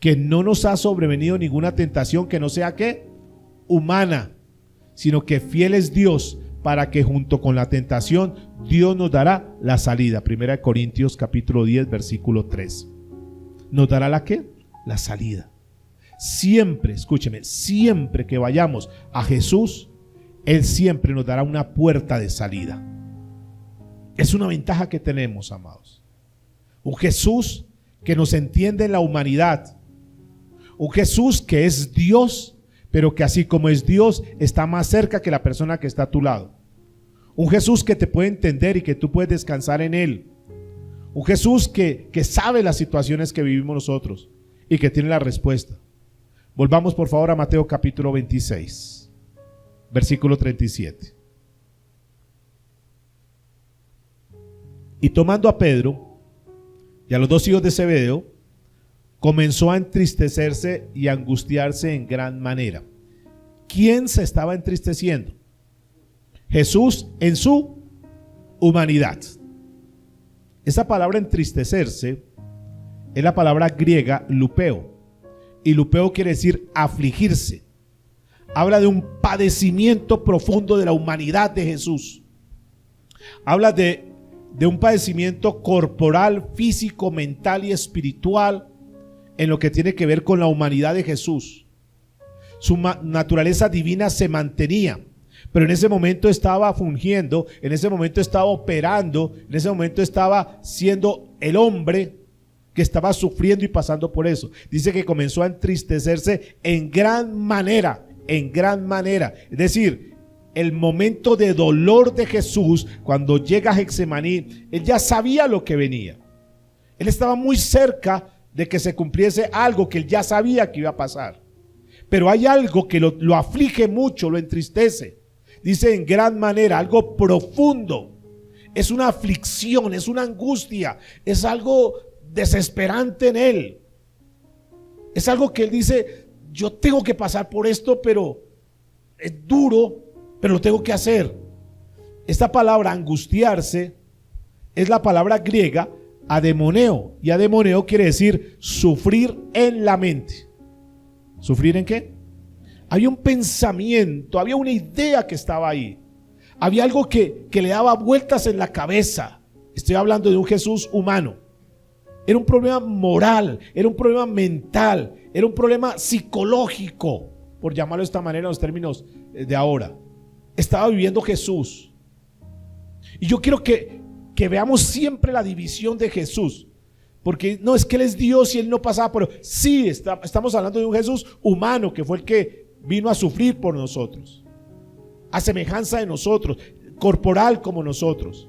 que no nos ha sobrevenido ninguna tentación que no sea ¿qué? Humana, sino que fiel es Dios para que junto con la tentación Dios nos dará la salida. 1 Corintios capítulo 10 versículo 3. ¿Nos dará la qué? La salida. Siempre, escúcheme, siempre que vayamos a Jesús, Él siempre nos dará una puerta de salida. Es una ventaja que tenemos, amados. Un Jesús que nos entiende en la humanidad. Un Jesús que es Dios, pero que así como es Dios, está más cerca que la persona que está a tu lado. Un Jesús que te puede entender y que tú puedes descansar en Él. Un Jesús que sabe las situaciones que vivimos nosotros y que tiene la respuesta. Volvamos por favor a Mateo capítulo 26, versículo 37. Y tomando a Pedro, y a los dos hijos de Zebedeo, comenzó a entristecerse y a angustiarse en gran manera. ¿Quién se estaba entristeciendo? Jesús en su humanidad. Esa palabra entristecerse es la palabra griega lupeo, y lupeo quiere decir afligirse. Habla de un padecimiento profundo de la humanidad de Jesús. Habla de un padecimiento corporal, físico, mental y espiritual en lo que tiene que ver con la humanidad de Jesús. Su naturaleza divina se mantenía, pero en ese momento estaba fungiendo, en ese momento estaba operando, en ese momento estaba siendo el hombre que estaba sufriendo y pasando por eso. Dice que comenzó a entristecerse en gran manera, en gran manera. Es decir, el momento de dolor de Jesús, cuando llega a Getsemaní, él ya sabía lo que venía. Él estaba muy cerca de que se cumpliese algo que él ya sabía que iba a pasar. Pero hay algo que lo aflige mucho, lo entristece. Dice en gran manera, algo profundo. Es una aflicción, es una angustia, es algo desesperante en él. Es algo que él dice, yo tengo que pasar por esto, pero es duro, pero lo tengo que hacer. Esta palabra angustiarse es la palabra griega ademoneo, y ademoneo quiere decir sufrir en la mente. ¿Sufrir en qué? Había un pensamiento, había una idea que estaba ahí, había algo que le daba vueltas en la cabeza. Estoy hablando de un Jesús humano. Era un problema moral, era un problema mental, era un problema psicológico, por llamarlo de esta manera en los términos de ahora. Estaba viviendo Jesús. Y yo quiero que veamos siempre la división de Jesús, porque no es que Él es Dios y Él no pasaba por... Sí, estamos hablando de un Jesús humano que fue el que vino a sufrir por nosotros, a semejanza de nosotros, corporal como nosotros,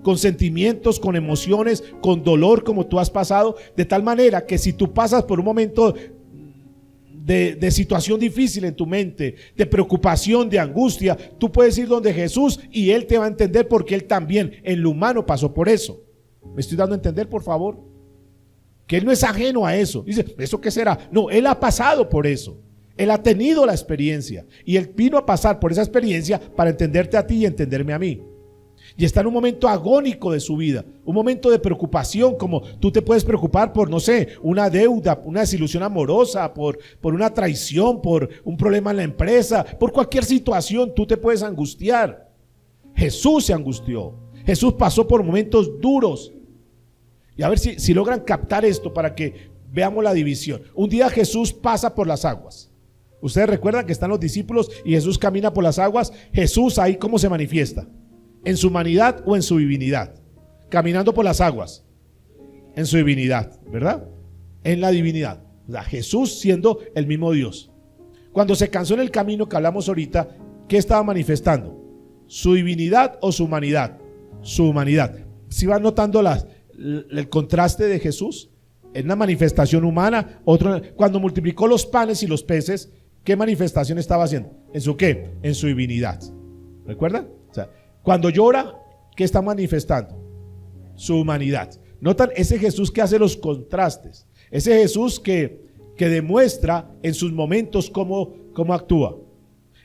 con sentimientos, con emociones, con dolor como tú has pasado, de tal manera que si tú pasas por un momento de situación difícil en tu mente, de preocupación, de angustia, tú puedes ir donde Jesús y Él te va a entender, porque Él también en lo humano pasó por eso. ¿Me estoy dando a entender, por favor? Que Él no es ajeno a eso. Dice, ¿eso qué será? No, Él ha pasado por eso. Él ha tenido la experiencia y Él vino a pasar por esa experiencia para entenderte a ti y entenderme a mí. Y está en un momento agónico de su vida, un momento de preocupación, como tú te puedes preocupar por, no sé, una deuda, una desilusión amorosa, por una traición, por un problema en la empresa, por cualquier situación. Tú te puedes angustiar. Jesús se angustió. Jesús pasó por momentos duros. Y a ver si logran captar esto para que veamos la división. Un día Jesús pasa por las aguas. Ustedes recuerdan que están los discípulos y Jesús camina por las aguas. Jesús ahí, ¿cómo se manifiesta? ¿En su humanidad o en su divinidad? Caminando por las aguas, en su divinidad, ¿verdad? En la divinidad. O sea, Jesús siendo el mismo Dios. Cuando se cansó en el camino que hablamos ahorita, ¿qué estaba manifestando? ¿Su divinidad o su humanidad? Su humanidad. ¿Sí van notando el contraste de Jesús? En una manifestación humana, cuando multiplicó los panes y los peces, ¿qué manifestación estaba haciendo? ¿En su qué? En su divinidad. ¿Recuerdan? O sea, cuando llora, ¿qué está manifestando? Su humanidad. Notan ese Jesús que hace los contrastes, ese Jesús que demuestra en sus momentos cómo actúa.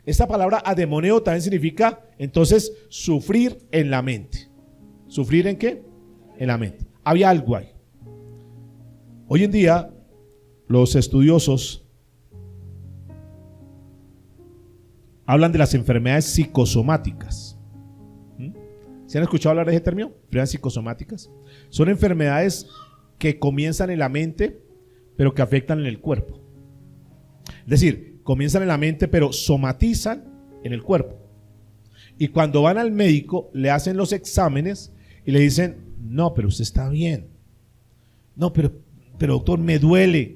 Esta palabra ademoneo también significa entonces sufrir en la mente. ¿Sufrir en qué? En la mente. Había algo ahí. Hoy en día los estudiosos hablan de las enfermedades psicosomáticas. ¿Se han escuchado hablar de ese término? Enfermedades psicosomáticas. Son enfermedades que comienzan en la mente, pero que afectan en el cuerpo. Es decir, comienzan en la mente, pero somatizan en el cuerpo. Y cuando van al médico, le hacen los exámenes y le dicen, no, pero usted está bien. No, pero doctor, me duele.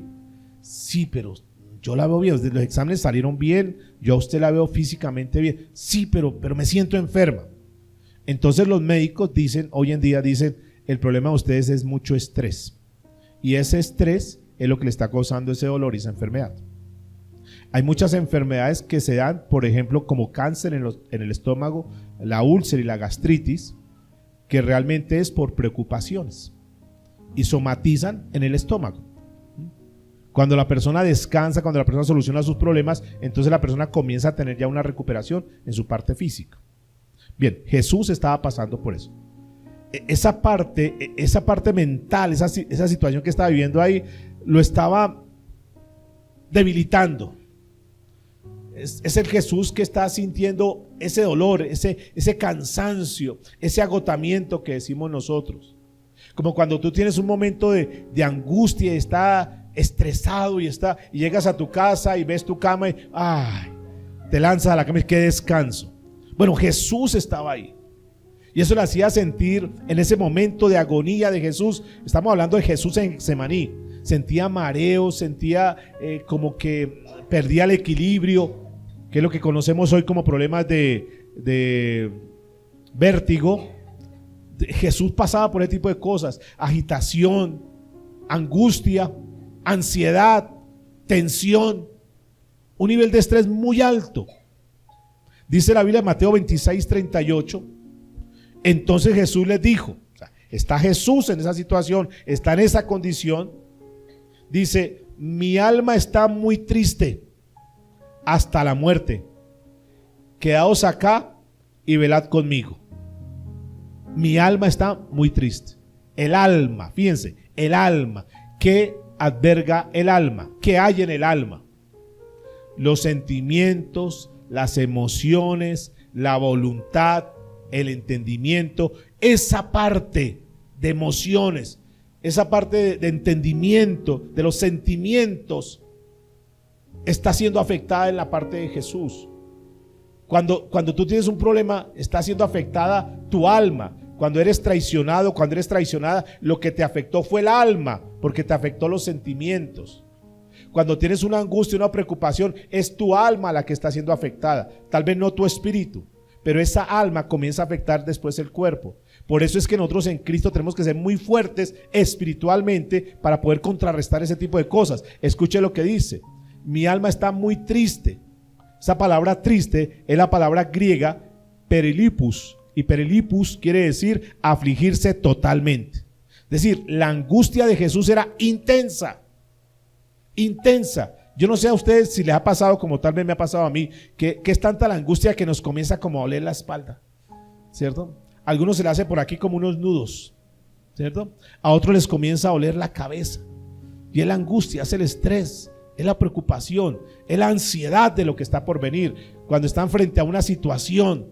Sí, pero yo la veo bien. Los exámenes salieron bien, yo a usted la veo físicamente bien. Sí, pero me siento enferma. Entonces los médicos hoy en día dicen, el problema de ustedes es mucho estrés. Y ese estrés es lo que le está causando ese dolor y esa enfermedad. Hay muchas enfermedades que se dan, por ejemplo, como cáncer en el estómago, la úlcera y la gastritis, que realmente es por preocupaciones. y somatizan en el estómago. Cuando la persona descansa, cuando la persona soluciona sus problemas, entonces la persona comienza a tener ya una recuperación en su parte física. Bien, Jesús estaba pasando por eso. Esa parte mental, esa situación que estaba viviendo ahí, lo estaba debilitando. Es el Jesús que está sintiendo ese dolor, ese cansancio, ese agotamiento que decimos nosotros. Como cuando tú tienes un momento de angustia y está estresado y llegas a tu casa y ves tu cama y te lanzas a la cama y qué descanso. Bueno, Jesús estaba ahí. Y eso le hacía sentir en ese momento de agonía de Jesús. Estamos hablando de Jesús en Getsemaní. Sentía mareo, sentía como que perdía el equilibrio, que es lo que conocemos hoy como problemas de vértigo. Jesús pasaba por ese tipo de cosas: agitación, angustia, ansiedad, tensión, un nivel de estrés muy alto. Dice la Biblia en Mateo 26:38. Entonces Jesús les dijo, o sea, está Jesús en esa situación, está en esa condición. Dice: mi alma está muy triste hasta la muerte. Quedaos acá y velad conmigo. Mi alma está muy triste. El alma, fíjense, el alma. ¿Qué alberga el alma? ¿Qué hay en el alma? Los sentimientos, las emociones, la voluntad, el entendimiento, esa parte de emociones, esa parte de entendimiento, de los sentimientos, está siendo afectada en la parte de Jesús. Cuando tú tienes un problema, está siendo afectada tu alma. Cuando eres traicionado, cuando eres traicionada, lo que te afectó fue el alma, porque te afectó los sentimientos. Cuando tienes una angustia, una preocupación, es tu alma la que está siendo afectada, tal vez no tu espíritu, pero esa alma comienza a afectar después el cuerpo. Por eso es que nosotros en Cristo tenemos que ser muy fuertes espiritualmente para poder contrarrestar ese tipo de cosas. Escuche lo que dice: mi alma está muy triste. Esa palabra triste es la palabra griega perilipus, y perilipus quiere decir afligirse totalmente. Es decir, la angustia de Jesús era intensa, intensa. Yo no sé a ustedes si les ha pasado, como tal vez me ha pasado a mí, que es tanta la angustia que nos comienza como a oler la espalda, ¿cierto? A algunos se le hace por aquí como unos nudos, ¿cierto? A otros les comienza a oler la cabeza. Y es la angustia, es el estrés, es la preocupación, es la ansiedad de lo que está por venir. Cuando están frente a una situación,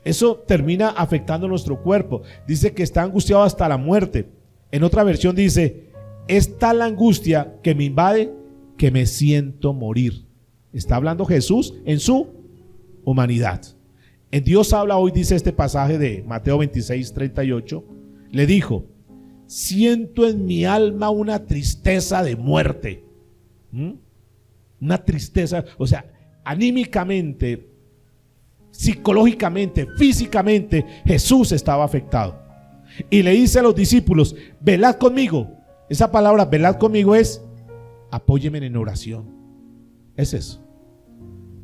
eso termina afectando nuestro cuerpo. Dice que está angustiado hasta la muerte. En otra versión dice: es tal la angustia que me invade que me siento morir. Está hablando Jesús en su humanidad. En Dios habla hoy, dice este pasaje de Mateo 26:38. Le dijo: siento en mi alma una tristeza de muerte. Una tristeza, o sea, anímicamente, psicológicamente, físicamente, Jesús estaba afectado. Y le dice a los discípulos: velad conmigo. Esa palabra velad conmigo es: apóyeme en oración. Es eso.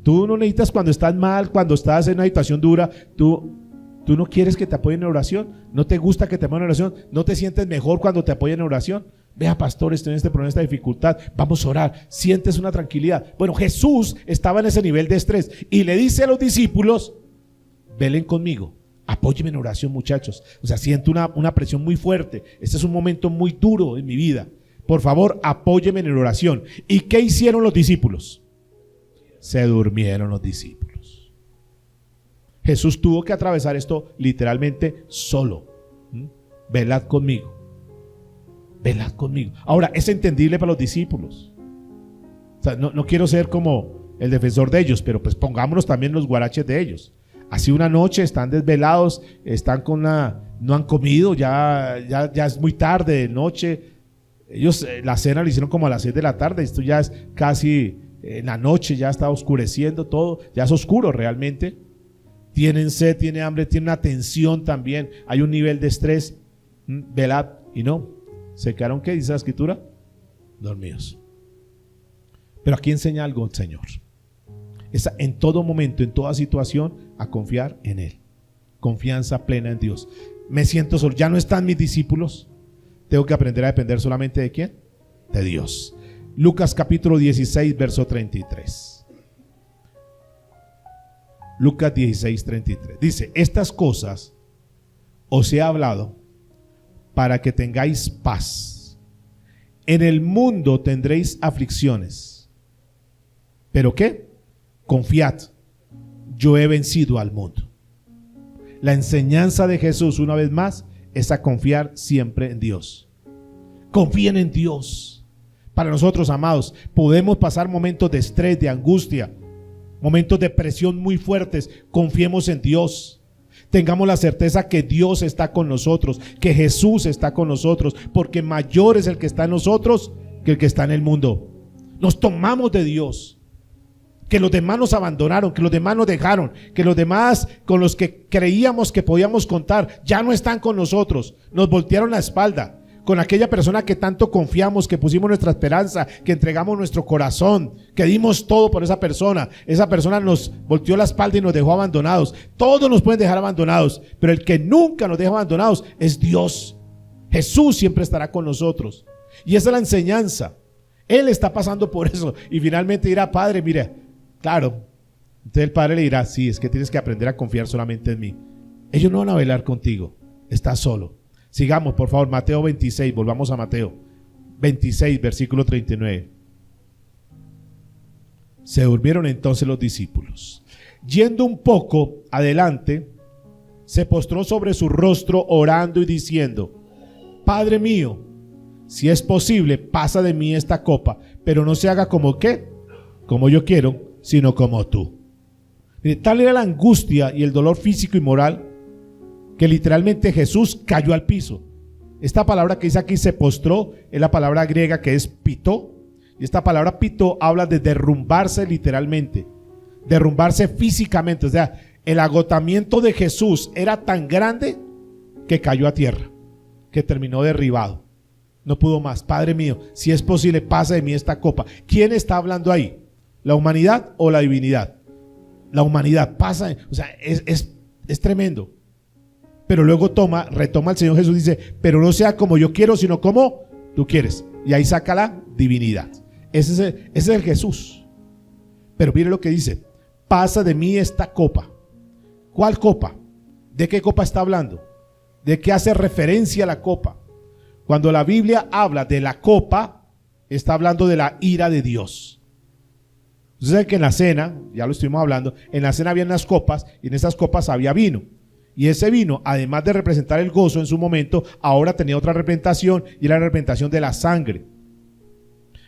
Tú no necesitas, cuando estás mal, cuando estás en una situación dura, tú no quieres que te apoyen en oración. No te gusta que te apoyen en oración. No te sientes mejor cuando te apoyen en oración. Vea, pastor, estoy en este problema, esta dificultad, vamos a orar. Sientes una tranquilidad. Bueno, Jesús estaba en ese nivel de estrés y le dice a los discípulos: velen conmigo, apóyenme en oración, muchachos. O sea, siento una presión muy fuerte. Este es un momento muy duro en mi vida. Por favor, apóyenme en oración. ¿Y qué hicieron los discípulos? Se durmieron los discípulos. Jesús tuvo que atravesar esto literalmente solo. Velad conmigo. Velad conmigo. Ahora, es entendible para los discípulos. O sea, no quiero ser como el defensor de ellos, pero pues pongámonos también los guaraches de ellos. Así una noche están desvelados, están no han comido, ya es muy tarde de noche. Ellos la cena la hicieron como a las 6 de la tarde. Esto ya es casi en la noche, ya está oscureciendo todo, ya es oscuro realmente. Tienen sed, tienen hambre, tienen una tensión también, hay un nivel de estrés. Velad, y no, se quedaron, ¿qué dice la escritura? Dormidos. Pero aquí enseña algo el Señor: en todo momento, en toda situación, a confiar en Él. Confianza plena en Dios. Me siento solo, ya no están mis discípulos. tengo que aprender a depender solamente ¿de quién? De Dios. Lucas capítulo 16, verso 33. Lucas 16, 33. Dice: estas cosas os he hablado para que tengáis paz. En el mundo tendréis aflicciones. ¿Pero qué? Confiad, yo he vencido al mundo. La enseñanza de Jesús, una vez más, es a confiar siempre en Dios. Confíen en Dios. Para nosotros, amados, podemos pasar momentos de estrés, de angustia, momentos de presión muy fuertes. Confiemos en Dios. Tengamos la certeza que Dios está con nosotros, que Jesús está con nosotros, porque mayor es el que está en nosotros que el que está en el mundo. Nos tomamos de Dios. Que los demás nos abandonaron, que los demás nos dejaron, que los demás con los que creíamos que podíamos contar ya no están con nosotros, nos voltearon la espalda. Con aquella persona que tanto confiamos, que pusimos nuestra esperanza, que entregamos nuestro corazón, que dimos todo por esa persona nos volteó la espalda y nos dejó abandonados. Todos nos pueden dejar abandonados, pero el que nunca nos deja abandonados es Dios. Jesús siempre estará con nosotros, y esa es la enseñanza. Él está pasando por eso y finalmente dirá: Padre, mira, claro. Entonces el Padre le dirá: sí, es que tienes que aprender a confiar solamente en mí. Ellos no van a velar contigo, estás solo. Sigamos, por favor, Mateo 26, volvamos a Mateo 26, versículo 39. Se durmieron entonces los discípulos. Yendo un poco adelante, se postró sobre su rostro orando y diciendo: Padre mío, si es posible, pasa de mí esta copa, pero no se haga como ¿qué? Como yo quiero, sino como tú. Mire, tal era la angustia y el dolor físico y moral que literalmente Jesús cayó al piso. Esta palabra que dice aquí, se postró, es la palabra griega que es pitó, y esta palabra pitó habla de derrumbarse literalmente, derrumbarse físicamente. O sea, el agotamiento de Jesús era tan grande que cayó a tierra, que terminó derribado, no pudo más. Padre mío, si es posible, pasa de mí esta copa. ¿Quién está hablando ahí? ¿La humanidad o la divinidad? La humanidad pasa, o sea, es tremendo. Pero luego retoma el Señor Jesús, dice: pero no sea como yo quiero, sino como tú quieres. Y ahí saca la divinidad. Ese es el Jesús. Pero mire lo que dice: pasa de mí esta copa. ¿Cuál copa? ¿De qué copa está hablando? ¿De qué hace referencia la copa? Cuando la Biblia habla de la copa, está hablando de la ira de Dios. Usted sabe que en la cena, ya lo estuvimos hablando, en la cena había unas copas y en esas copas había vino. Y ese vino, además de representar el gozo en su momento, ahora tenía otra representación, y era la representación de la sangre.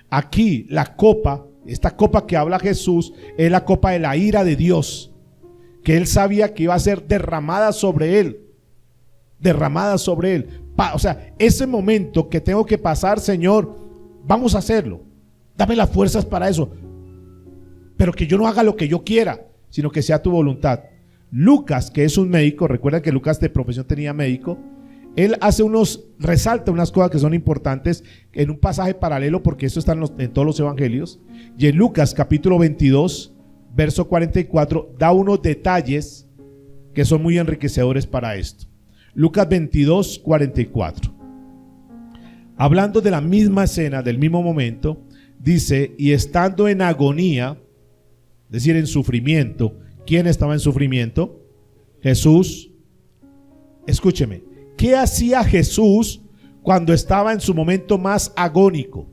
Aquí la copa, esta copa que habla Jesús, es la copa de la ira de Dios, que él sabía que iba a ser derramada sobre él. Derramada sobre él. O sea, ese momento que tengo que pasar, Señor, vamos a hacerlo. Dame las fuerzas para eso. Pero que yo no haga lo que yo quiera, sino que sea tu voluntad. Lucas, que es un médico, recuerda que Lucas de profesión tenía médico, él resalta unas cosas que son importantes en un pasaje paralelo, porque eso está en todos los evangelios. Y en Lucas capítulo 22, verso 44, da unos detalles que son muy enriquecedores para esto. Lucas 22, 44. Hablando de la misma escena, del mismo momento, dice: y estando en agonía, es decir, en sufrimiento. ¿Quién estaba en sufrimiento? Jesús. Escúcheme, ¿qué hacía Jesús cuando estaba en su momento más agónico?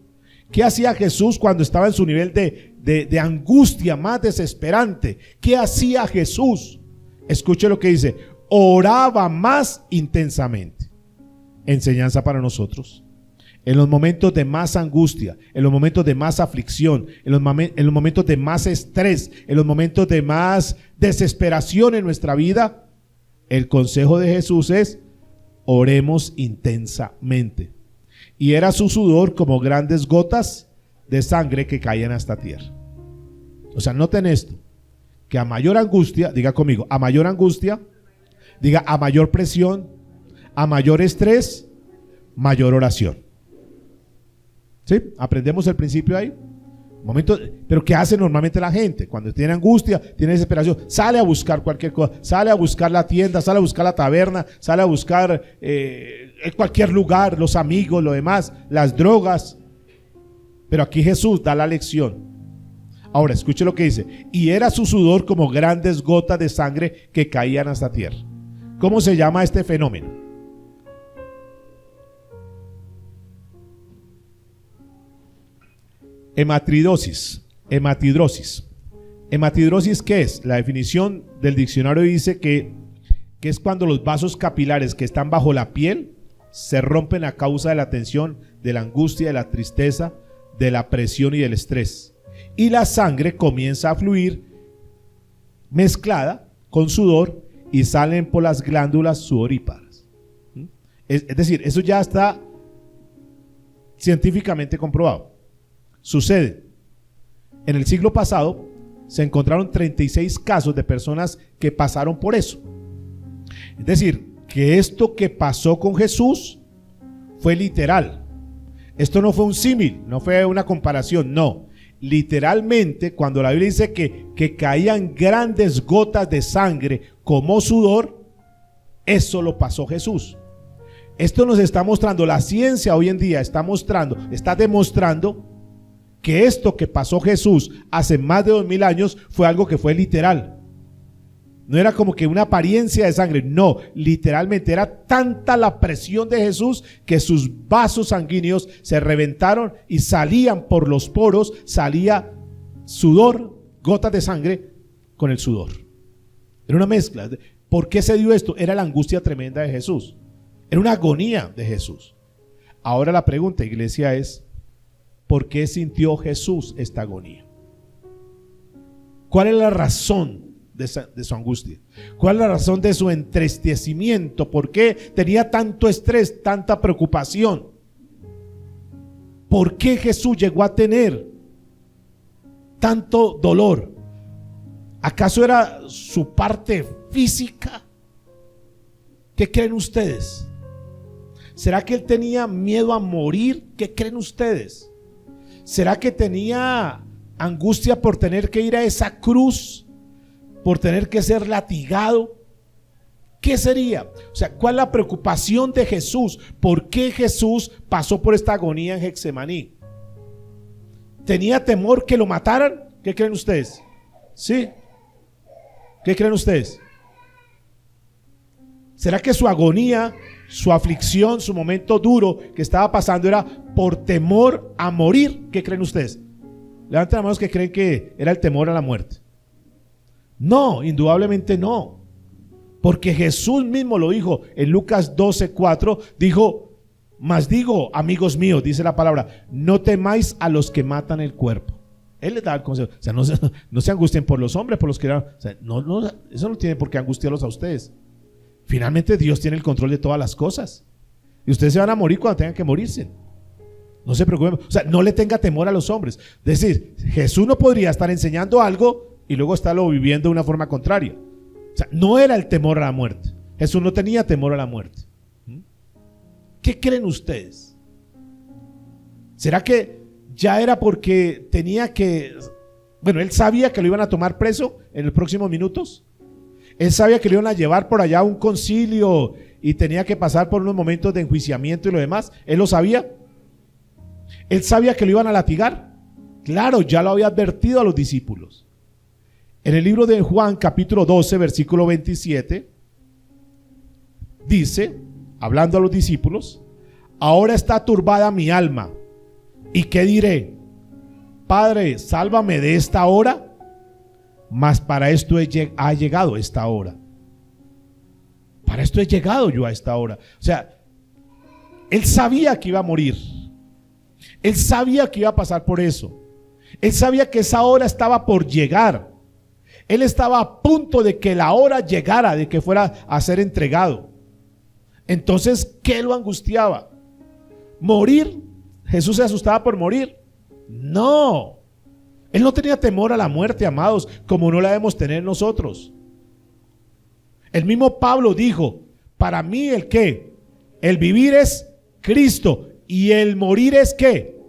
¿Qué hacía Jesús cuando estaba en su nivel de angustia más desesperante? ¿Qué hacía Jesús? Escuche lo que dice: oraba más intensamente. Enseñanza para nosotros. En los momentos de más angustia, en los momentos de más aflicción, en los momentos de más estrés, en los momentos de más desesperación en nuestra vida, el consejo de Jesús es: oremos intensamente. Y era su sudor como grandes gotas de sangre que caían hasta tierra. O sea, noten esto, que a mayor angustia, diga conmigo, a mayor angustia, diga a mayor presión, a mayor estrés, mayor oración. ¿Sí? ¿Aprendemos el principio ahí? Momento, pero ¿qué hace normalmente la gente? Cuando tiene angustia, tiene desesperación, sale a buscar cualquier cosa, sale a buscar la tienda, sale a buscar la taberna, sale a buscar en cualquier lugar, los amigos, lo demás, las drogas. Pero aquí Jesús da la lección. Ahora, escuche lo que dice. Y era su sudor como grandes gotas de sangre que caían hasta tierra. ¿Cómo se llama este fenómeno? Hematidrosis. Hematidrosis, ¿qué es? La definición del diccionario dice que es cuando los vasos capilares que están bajo la piel se rompen a causa de la tensión, de la angustia, de la tristeza, de la presión y del estrés. Y la sangre comienza a fluir mezclada con sudor y salen por las glándulas sudoríparas. Es decir, eso ya está científicamente comprobado. Sucede. En el siglo pasado se encontraron 36 casos de personas que pasaron por eso. Es decir, que esto que pasó con Jesús fue literal. Esto no fue un símil, no fue una comparación, no. Literalmente, cuando la Biblia dice que caían grandes gotas de sangre como sudor, eso lo pasó Jesús. Esto nos está mostrando, la ciencia hoy en día está demostrando que esto que pasó Jesús hace más de 2000 años fue algo que fue literal. No era como que una apariencia de sangre, no, literalmente era tanta la presión de Jesús que sus vasos sanguíneos se reventaron y salían por los poros, salía sudor, gotas de sangre con el sudor. Era una mezcla. ¿Por qué se dio esto? Era la angustia tremenda de Jesús, era una agonía de Jesús. Ahora la pregunta, iglesia, es: ¿por qué sintió Jesús esta agonía? ¿Cuál es la razón de su angustia? ¿Cuál es la razón de su entristecimiento? ¿Por qué tenía tanto estrés, tanta preocupación? ¿Por qué Jesús llegó a tener tanto dolor? ¿Acaso era su parte física? ¿Qué creen ustedes? ¿Será que él tenía miedo a morir? ¿Qué creen ustedes? ¿Será que tenía angustia por tener que ir a esa cruz? ¿Por tener que ser latigado? ¿Qué sería? O sea, ¿cuál es la preocupación de Jesús? ¿Por qué Jesús pasó por esta agonía en Getsemaní? ¿Tenía temor que lo mataran? ¿Qué creen ustedes? ¿Sí? ¿Qué creen ustedes? ¿Será que su agonía, su aflicción, su momento duro que estaba pasando era por temor a morir? ¿Qué creen ustedes? Levanten las manos que creen que era el temor a la muerte. No, indudablemente no. Porque Jesús mismo lo dijo en Lucas 12:4, dijo: mas digo, amigos míos, dice la palabra, no temáis a los que matan el cuerpo. Él les da el consejo. O sea, no se angustien por los hombres, por los que... O sea, eso no tiene por qué angustiarlos a ustedes. Finalmente Dios tiene el control de todas las cosas. Y ustedes se van a morir cuando tengan que morirse. No se preocupen. O sea, no le tenga temor a los hombres. Es decir, Jesús no podría estar enseñando algo y luego estarlo viviendo de una forma contraria. O sea, no era el temor a la muerte. Jesús no tenía temor a la muerte. ¿Qué creen ustedes? ¿Será que ya era porque tenía que... Bueno, él sabía que lo iban a tomar preso en los próximos minutos? Él sabía que lo iban a llevar por allá a un concilio y tenía que pasar por unos momentos de enjuiciamiento y lo demás. ¿Él lo sabía? ¿Él sabía que lo iban a latigar? Claro, ya lo había advertido a los discípulos. En el libro de Juan, capítulo 12, versículo 27, dice, hablando a los discípulos: ahora está turbada mi alma. ¿Y qué diré? Padre, sálvame de esta hora. Mas para esto ha llegado esta hora. Para esto he llegado yo a esta hora. O sea, él sabía que iba a morir. Él sabía que iba a pasar por eso. Él sabía que esa hora estaba por llegar. Él estaba a punto de que la hora llegara, de que fuera a ser entregado. Entonces, ¿qué lo angustiaba? ¿Morir? ¿Jesús se asustaba por morir? No. Él no tenía temor a la muerte, amados, como no la debemos tener nosotros. El mismo Pablo dijo: para mí el qué, el vivir es Cristo y el morir es qué.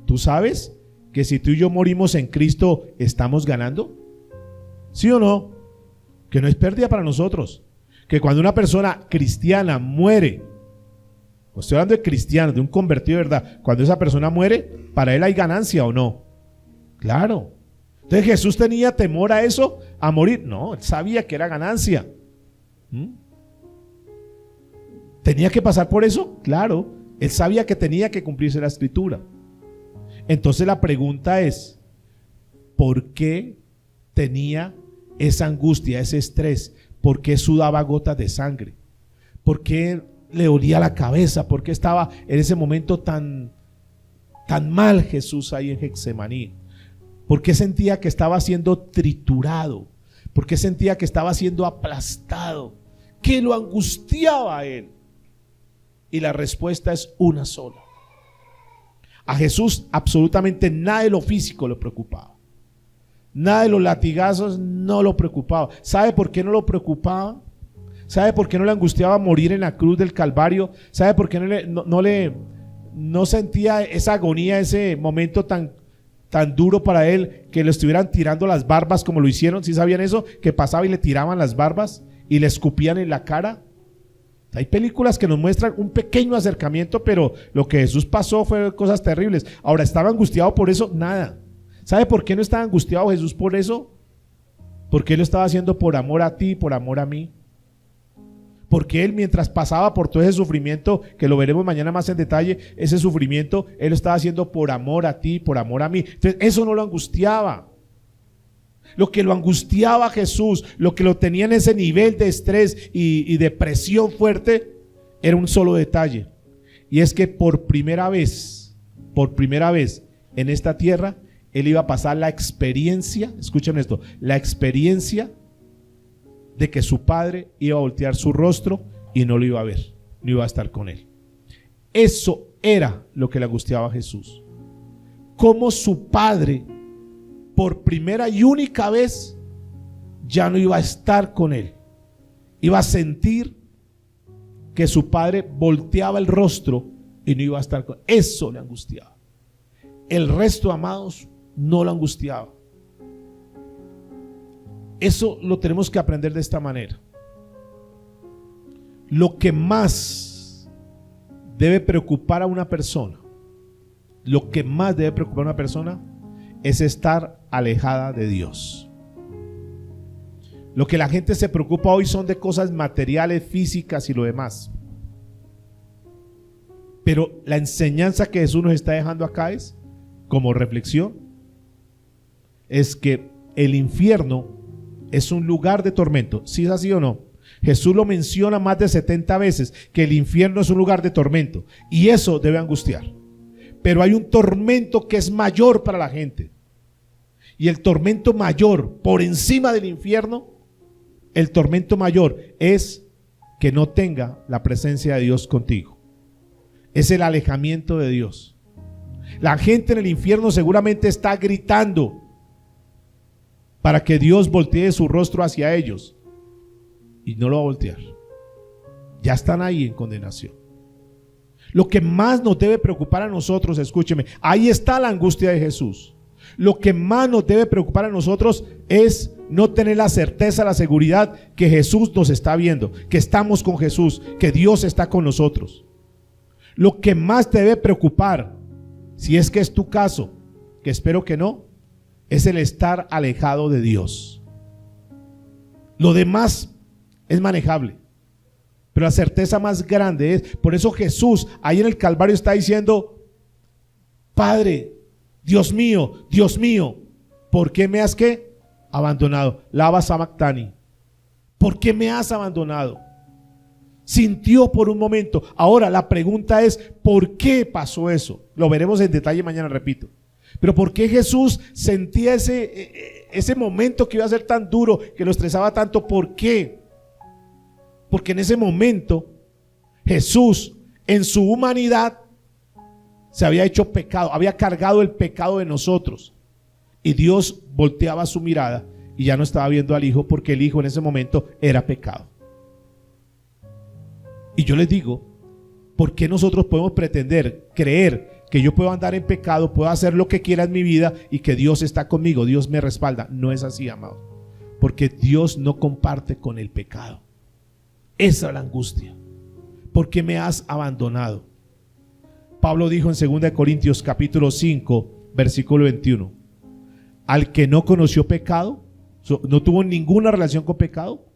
¿Tú sabes que si tú y yo morimos en Cristo, ¿estamos ganando? ¿Sí o no? Que no es pérdida para nosotros. Que cuando una persona cristiana muere, estoy hablando de cristianos, de un convertido de verdad, cuando esa persona muere, ¿para él hay ganancia o no? Claro. Entonces Jesús tenía temor a eso, a morir. No, él sabía que era ganancia. ¿Tenía que pasar por eso? Claro. Él sabía que tenía que cumplirse la escritura. Entonces la pregunta es, ¿por qué tenía esa angustia, ese estrés? ¿Por qué sudaba gotas de sangre? ¿Por qué le dolía la cabeza? ¿Por qué estaba en ese momento tan mal Jesús ahí en Getsemaní? ¿Por qué sentía que estaba siendo triturado? ¿Por qué sentía que estaba siendo aplastado? ¿Qué lo angustiaba a él? Y la respuesta es una sola. A Jesús absolutamente nada de lo físico lo preocupaba. Nada de los latigazos no lo preocupaba. ¿Sabe por qué no lo preocupaba? ¿Sabe por qué no le angustiaba morir en la cruz del Calvario? ¿Sabe por qué no sentía esa agonía, ese momento tan duro para él, que le estuvieran tirando las barbas como lo hicieron? ¿Sí sabían eso? Que pasaba y le tiraban las barbas y le escupían en la cara. Hay películas que nos muestran un pequeño acercamiento, pero lo que Jesús pasó fue cosas terribles. Ahora, ¿estaba angustiado por eso? Nada. ¿Sabe por qué no estaba angustiado Jesús por eso? Porque Él lo estaba haciendo por amor a ti, por amor a mí. Porque Él, mientras pasaba por todo ese sufrimiento, que lo veremos mañana más en detalle, ese sufrimiento, Él lo estaba haciendo por amor a ti, por amor a mí. Entonces, eso no lo angustiaba. Lo que lo angustiaba a Jesús, lo que lo tenía en ese nivel de estrés y de presión fuerte, era un solo detalle. Y es que por primera vez en esta tierra, Él iba a pasar la experiencia, escuchen esto, la experiencia de que su padre iba a voltear su rostro y no lo iba a ver, no iba a estar con él. Eso era lo que le angustiaba a Jesús. Cómo su padre, por primera y única vez, ya no iba a estar con él. Iba a sentir que su padre volteaba el rostro y no iba a estar con él. Eso le angustiaba. El resto, amados, no lo angustiaba. Eso lo tenemos que aprender de esta manera. Lo que más debe preocupar a una persona, es estar alejada de Dios. Lo que la gente se preocupa hoy son de cosas materiales, físicas y lo demás. Pero la enseñanza que Jesús nos está dejando acá es, como reflexión, es que el infierno es un lugar de tormento. ¿Sí es así o no? Jesús lo menciona más de 70 veces, que el infierno es un lugar de tormento, y eso debe angustiar. Pero hay un tormento que es mayor para la gente, y el tormento mayor por encima del infierno, el tormento mayor es que no tenga la presencia de Dios contigo. Es el alejamiento de Dios. La gente en el infierno seguramente está gritando para que Dios voltee su rostro hacia ellos, y no lo va a voltear. Ya están ahí en condenación. Lo que más nos debe preocupar a nosotros, escúcheme, ahí está la angustia de Jesús. Lo que más nos debe preocupar a nosotros es no tener la certeza, la seguridad que Jesús nos está viendo, que estamos con Jesús, que Dios está con nosotros. Lo que más te debe preocupar, si es que es tu caso, que espero que no, es el estar alejado de Dios. Lo demás es manejable, pero la certeza más grande es, por eso Jesús ahí en el Calvario está diciendo: Padre, Dios mío, ¿por qué me has abandonado? Lava Sabactani. ¿Por qué me has abandonado? Sintió por un momento. Ahora la pregunta es, ¿por qué pasó eso? Lo veremos en detalle mañana, repito. Pero ¿por qué Jesús sentía ese momento que iba a ser tan duro, que lo estresaba tanto? ¿Por qué? Porque en ese momento Jesús, en su humanidad, se había hecho pecado, había cargado el pecado de nosotros, y Dios volteaba su mirada y ya no estaba viendo al Hijo, porque el Hijo en ese momento era pecado. Y yo les digo, ¿por qué nosotros podemos pretender, creer que yo puedo andar en pecado, puedo hacer lo que quiera en mi vida y que Dios está conmigo, Dios me respalda. No es así, amados, porque Dios no comparte con el pecado. Esa es la angustia. ¿Por qué me has abandonado? Pablo dijo en 2 Corintios capítulo 5 versículo 21: al que no conoció pecado, no tuvo ninguna relación con pecado,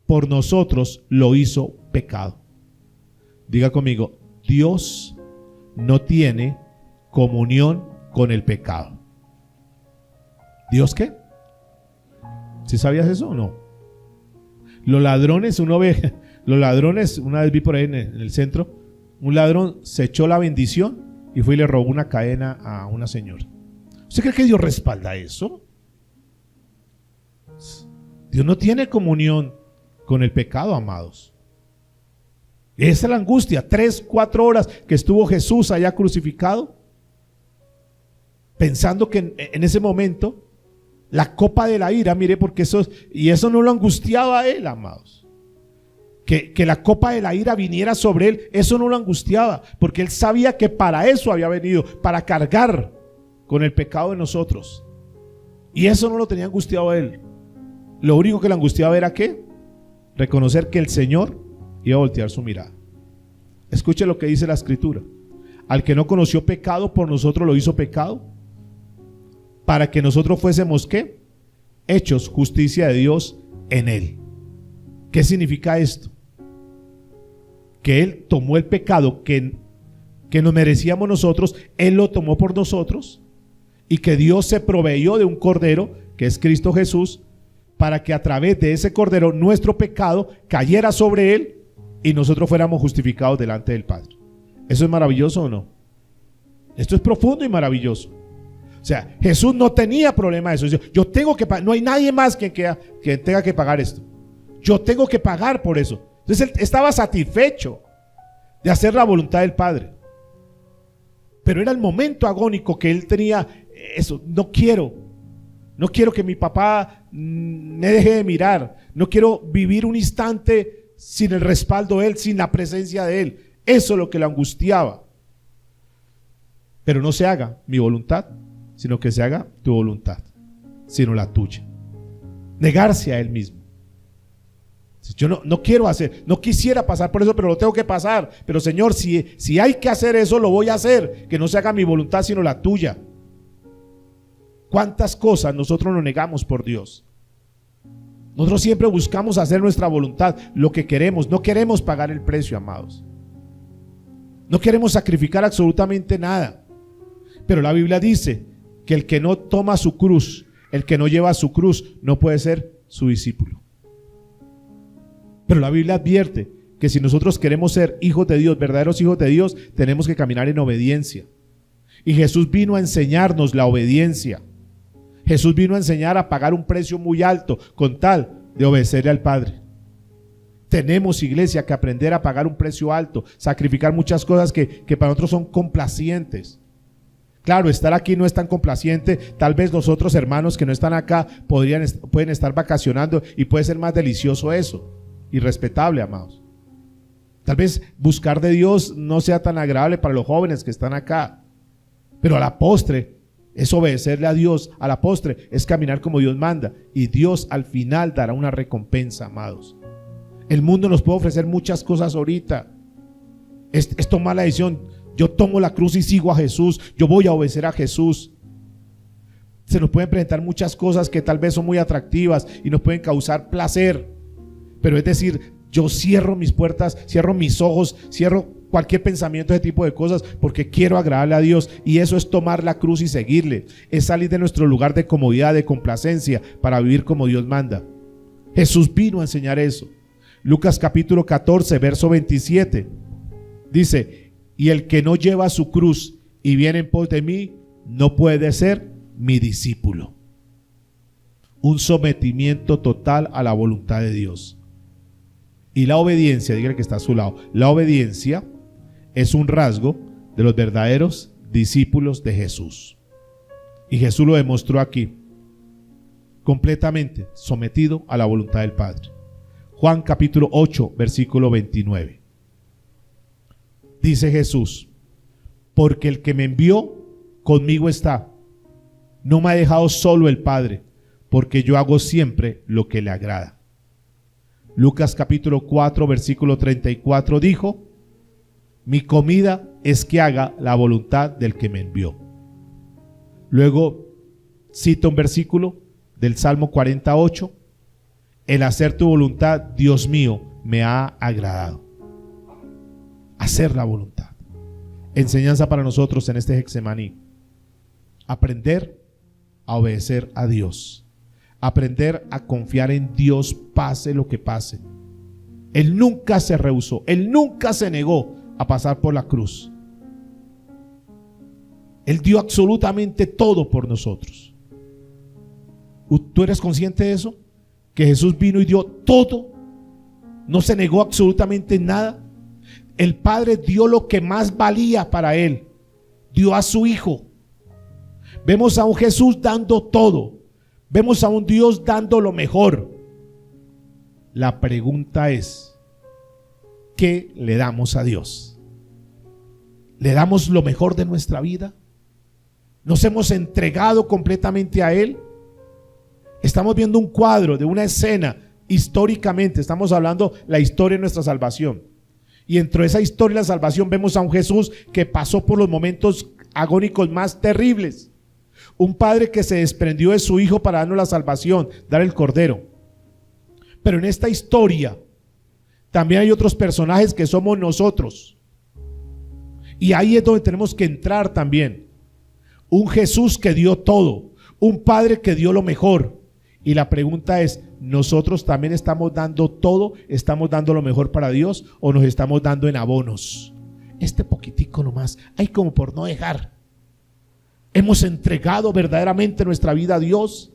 por nosotros lo hizo pecado. Diga conmigo: Dios no tiene comunión con el pecado. ¿Dios qué? ¿Sí sabías eso o no? Los ladrones, una vez vi por ahí en el centro, un ladrón se echó la bendición y fue y le robó una cadena a una señora. ¿Usted cree que Dios respalda eso? Dios no tiene comunión con el pecado, amados. Esa es la angustia. 3-4 horas que estuvo Jesús allá crucificado, pensando que en ese momento la copa de la ira, mire, porque eso no lo angustiaba a él, amados. Que la copa de la ira viniera sobre él, eso no lo angustiaba, porque él sabía que para eso había venido, para cargar con el pecado de nosotros. Y eso no lo tenía angustiado a él. Lo único que le angustiaba era ¿qué? Reconocer que el Señor iba a voltear su mirada. Escuche lo que dice la Escritura: al que no conoció pecado, por nosotros lo hizo pecado, para que nosotros fuésemos ¿qué? Hechos justicia de Dios en él. ¿Qué significa esto? Que Él tomó el pecado que nos merecíamos nosotros, Él lo tomó por nosotros, y que Dios se proveyó de un cordero, que es Cristo Jesús, para que a través de ese cordero nuestro pecado cayera sobre Él y nosotros fuéramos justificados delante del Padre. ¿Eso es maravilloso o no? Esto es profundo y maravilloso. O sea, Jesús no tenía problema de eso. Yo tengo que pagar, no hay nadie más que tenga que pagar esto. Yo tengo que pagar por eso. Entonces él estaba satisfecho de hacer la voluntad del Padre. Pero era el momento agónico que él tenía eso. No quiero que mi papá me deje de mirar. No quiero vivir un instante sin el respaldo de él, sin la presencia de él. Eso es lo que le angustiaba. Pero no se haga mi voluntad, sino que se haga tu voluntad, sino la tuya. Negarse a él mismo. Yo no quiero hacer, no quisiera pasar por eso, pero lo tengo que pasar. Pero Señor, si hay que hacer eso, lo voy a hacer. Que no se haga mi voluntad, sino la tuya. ¿Cuántas cosas nosotros nos negamos por Dios? Nosotros siempre buscamos hacer nuestra voluntad, lo que queremos. No queremos pagar el precio, amados. No queremos sacrificar absolutamente nada. Pero la Biblia dice que el que no toma su cruz, el que no lleva su cruz, no puede ser su discípulo. Pero la Biblia advierte que si nosotros queremos ser hijos de Dios, verdaderos hijos de Dios, tenemos que caminar en obediencia. Y Jesús vino a enseñarnos la obediencia. Jesús vino a enseñar a pagar un precio muy alto con tal de obedecerle al Padre. Tenemos, iglesia, que aprender a pagar un precio alto, sacrificar muchas cosas que para nosotros son complacientes. Claro, estar aquí no es tan complaciente. Tal vez los otros hermanos que no están acá pueden estar vacacionando y puede ser más delicioso eso y respetable, amados. Tal vez buscar de Dios no sea tan agradable para los jóvenes que están acá, pero a la postre es obedecerle a Dios. A la postre es caminar como Dios manda, y Dios al final dará una recompensa, amados. El mundo nos puede ofrecer muchas cosas ahorita. Es tomar la decisión. Yo tomo la cruz y sigo a Jesús. Yo voy a obedecer a Jesús. Se nos pueden presentar muchas cosas que tal vez son muy atractivas y nos pueden causar placer. Pero es decir, yo cierro mis puertas, cierro mis ojos, cierro cualquier pensamiento de ese tipo de cosas porque quiero agradarle a Dios. Y eso es tomar la cruz y seguirle. Es salir de nuestro lugar de comodidad, de complacencia, para vivir como Dios manda. Jesús vino a enseñar eso. Lucas capítulo 14, verso 27. Dice: y el que no lleva su cruz y viene en pos de mí, no puede ser mi discípulo. Un sometimiento total a la voluntad de Dios. Y la obediencia, dígale que está a su lado, la obediencia es un rasgo de los verdaderos discípulos de Jesús. Y Jesús lo demostró aquí, completamente sometido a la voluntad del Padre. Juan capítulo 8, versículo 29. Dice Jesús: porque el que me envió conmigo está. No me ha dejado solo el Padre, porque yo hago siempre lo que le agrada. Lucas capítulo 4 versículo 34 dijo: mi comida es que haga la voluntad del que me envió. Luego cita un versículo del Salmo 48: el hacer tu voluntad, Dios mío, me ha agradado. Hacer la voluntad. Enseñanza para nosotros en este Getsemaní: aprender a obedecer a Dios, aprender a confiar en Dios pase lo que pase. Él nunca se rehusó, Él nunca se negó a pasar por la cruz. Él dio absolutamente todo por nosotros. ¿Tú eres consciente de eso? Que Jesús vino y dio todo, no se negó absolutamente nada. El Padre dio lo que más valía para Él, dio a su Hijo. Vemos a un Jesús dando todo, vemos a un Dios dando lo mejor. La pregunta es: ¿qué le damos a Dios? ¿Le damos lo mejor de nuestra vida? ¿Nos hemos entregado completamente a Él? Estamos viendo un cuadro de una escena históricamente, estamos hablando la historia de nuestra salvación. Y dentro de esa historia de la salvación vemos a un Jesús que pasó por los momentos agónicos más terribles. Un padre que se desprendió de su hijo para darnos la salvación, dar el cordero. Pero en esta historia también hay otros personajes que somos nosotros. Y ahí es donde tenemos que entrar también. Un Jesús que dio todo, un Padre que dio lo mejor. Y la pregunta es: ¿nosotros también estamos dando todo? ¿Estamos dando lo mejor para Dios? ¿O nos estamos dando en abonos? Este poquitico nomás, hay como por no dejar. ¿Hemos entregado verdaderamente nuestra vida a Dios?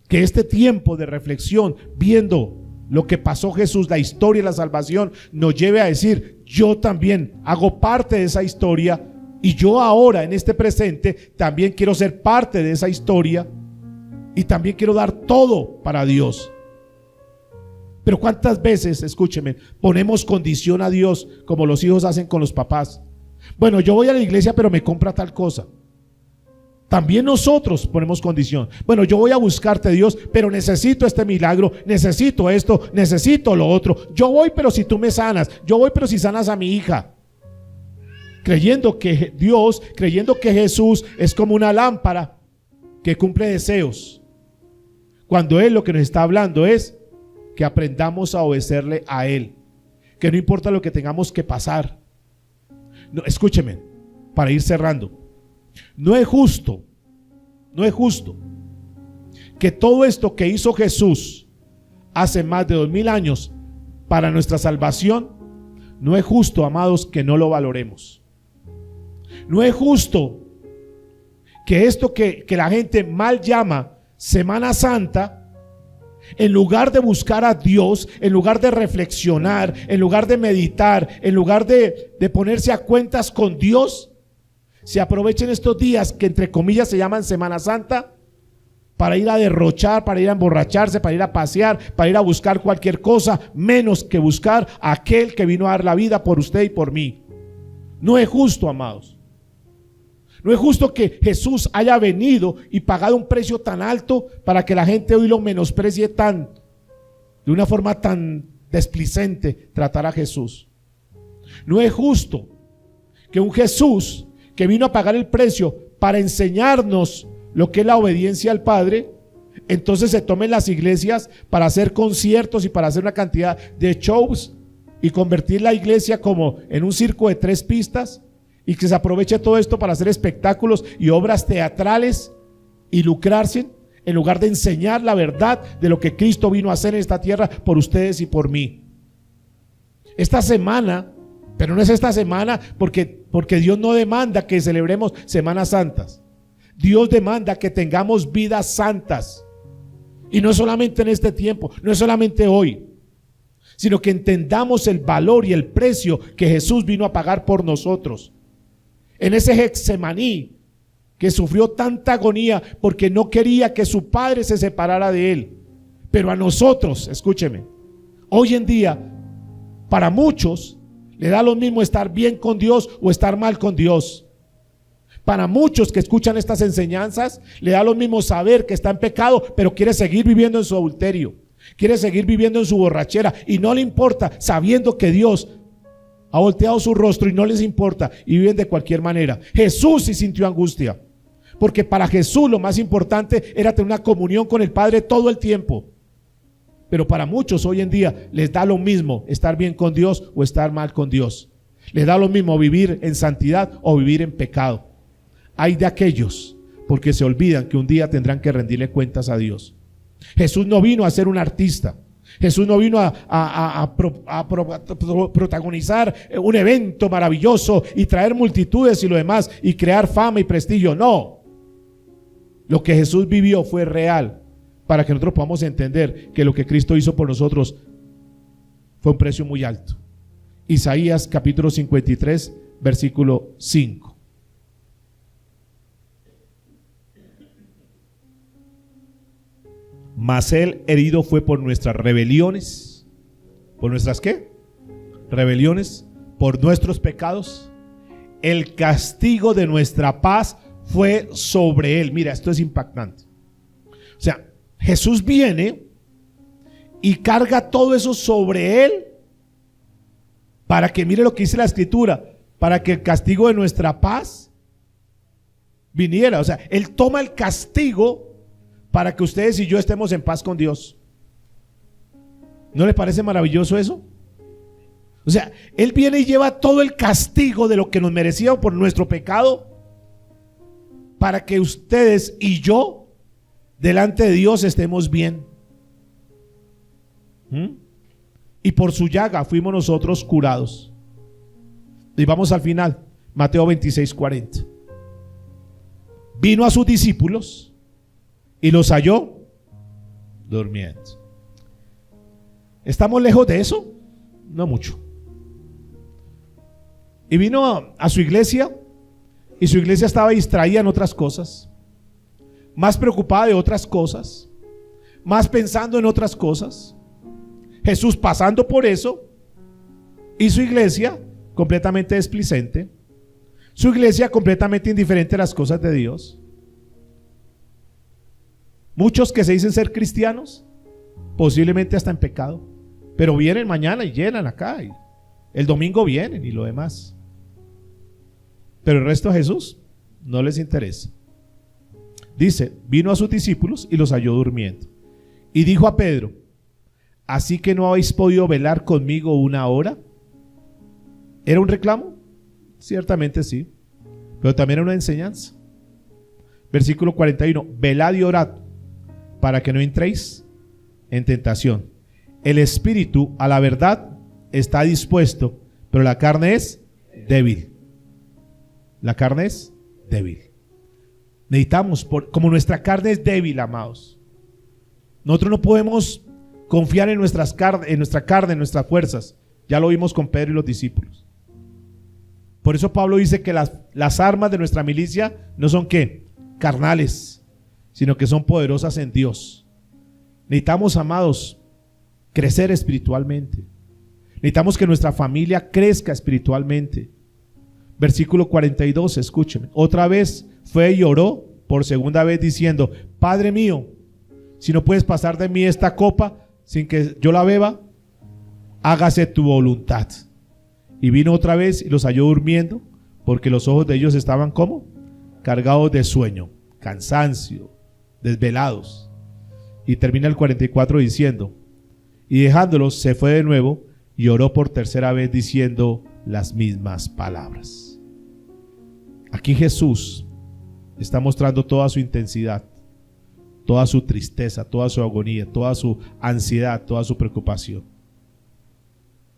Que este tiempo de reflexión, viendo lo que pasó Jesús, la historia y la salvación, nos lleve a decir: yo también hago parte de esa historia, y yo ahora en este presente también quiero ser parte de esa historia, y también quiero dar todo para Dios. Pero ¿cuántas veces, escúcheme, ponemos condición a Dios como los hijos hacen con los papás? Bueno, yo voy a la iglesia, pero me compra tal cosa. También nosotros ponemos condición. Bueno, yo voy a buscarte, Dios, pero necesito este milagro, necesito esto, necesito lo otro. Yo voy, pero si tú me sanas. Yo voy, pero si sanas a mi hija. Creyendo que Dios, creyendo que Jesús es como una lámpara que cumple deseos, cuando Él lo que nos está hablando es que aprendamos a obedecerle a Él, que no importa lo que tengamos que pasar. No, escúcheme, para ir cerrando, no es justo que todo esto que hizo Jesús hace más de 2000 años para nuestra salvación, no es justo, amados, que no lo valoremos. No es justo que esto que la gente mal llama Semana Santa, en lugar de buscar a Dios, en lugar de reflexionar, en lugar de meditar, en lugar de ponerse a cuentas con Dios, se aprovechen estos días que entre comillas se llaman Semana Santa para ir a derrochar, para ir a emborracharse, para ir a pasear, para ir a buscar cualquier cosa, menos que buscar a aquel que vino a dar la vida por usted y por mí. No es justo, amados. No es justo que Jesús haya venido y pagado un precio tan alto para que la gente hoy lo menosprecie de una forma tan desplicente, tratar a Jesús. No es justo que un Jesús que vino a pagar el precio para enseñarnos lo que es la obediencia al Padre, entonces se tomen las iglesias para hacer conciertos y para hacer una cantidad de shows y convertir la iglesia como en un circo de 3 pistas, y que se aproveche todo esto para hacer espectáculos y obras teatrales y lucrarse, en lugar de enseñar la verdad de lo que Cristo vino a hacer en esta tierra por ustedes y por mí. Esta semana, pero no es esta semana porque Dios no demanda que celebremos Semanas Santas. Dios demanda que tengamos vidas santas, y no solamente en este tiempo, no es solamente hoy, sino que entendamos el valor y el precio que Jesús vino a pagar por nosotros. En ese Getsemaní, que sufrió tanta agonía porque no quería que su Padre se separara de Él. Pero a nosotros, escúcheme, hoy en día, para muchos, Le da lo mismo estar bien con Dios o estar mal con Dios. Para muchos que escuchan estas enseñanzas, le da lo mismo saber que está en pecado, pero quiere seguir viviendo en su adulterio, quiere seguir viviendo en su borrachera y no le importa, sabiendo que Dios ha volteado su rostro y no les importa y viven de cualquier manera. Jesús sí sintió angustia, porque para Jesús lo más importante era tener una comunión con el Padre todo el tiempo. Pero para muchos hoy en día les da lo mismo estar bien con Dios o estar mal con Dios. Les da lo mismo vivir en santidad o vivir en pecado. Hay de aquellos, porque se olvidan que un día tendrán que rendirle cuentas a Dios. Jesús no vino a ser un artista. Jesús no vino a protagonizar un evento maravilloso y traer multitudes y lo demás y crear fama y prestigio. No. Lo que Jesús vivió fue real, para que nosotros podamos entender que lo que Cristo hizo por nosotros fue un precio muy alto. Isaías capítulo 53, versículo 5. Mas él herido fue por nuestras rebeliones. ¿Por nuestras qué? Rebeliones. Por nuestros pecados. El castigo de nuestra paz fue sobre él. Mira, esto es impactante. O sea, Jesús viene y carga todo eso sobre él para que, mire lo que dice la Escritura, para que el castigo de nuestra paz viniera. O sea, él toma el castigo para que ustedes y yo estemos en paz con Dios. ¿No le parece maravilloso eso? O sea, él viene y lleva todo el castigo de lo que nos merecíamos por nuestro pecado, para que ustedes y yo delante de Dios estemos bien. Y por su llaga fuimos nosotros curados. Y vamos al final, Mateo 26:40. Vino a sus discípulos y los halló durmiendo. ¿Estamos lejos de eso? No mucho. Y vino a su iglesia, y su iglesia estaba distraída en otras cosas, más preocupada de otras cosas, más pensando en otras cosas. Jesús, pasando por eso, y su iglesia completamente displicente, su iglesia completamente indiferente a las cosas de Dios. Muchos que se dicen ser cristianos, posiblemente hasta en pecado, pero vienen mañana y llenan acá, y el domingo vienen y lo demás. Pero el resto de Jesús no les interesa. Dice, vino a sus discípulos y los halló durmiendo. Y dijo a Pedro, ¿así que no habéis podido velar conmigo una hora? ¿Era un reclamo? Ciertamente sí, pero también era una enseñanza. Versículo 41, velad y orad para que no entréis en tentación. El espíritu a la verdad está dispuesto, pero la carne es débil. La carne es débil. Necesitamos, como nuestra carne es débil, amados, nosotros no podemos confiar en nuestra carne, en nuestras fuerzas. Ya lo vimos con Pedro y los discípulos. Por eso Pablo dice que las armas de nuestra milicia no son ¿qué? Carnales, sino que son poderosas en Dios. Necesitamos, amados, crecer espiritualmente. Necesitamos que nuestra familia crezca espiritualmente. Versículo 42, escúcheme. Otra vez fue y oró por segunda vez diciendo, Padre mío, si no puedes pasar de mí esta copa sin que yo la beba, hágase tu voluntad. Y vino otra vez y los halló durmiendo, porque los ojos de ellos estaban ¿cómo? Cargados de sueño, cansancio, desvelados. Y termina el 44 diciendo, y dejándolos se fue de nuevo y oró por tercera vez diciendo las mismas palabras. Aquí Jesús está mostrando toda su intensidad, toda su tristeza, toda su agonía, toda su ansiedad, toda su preocupación.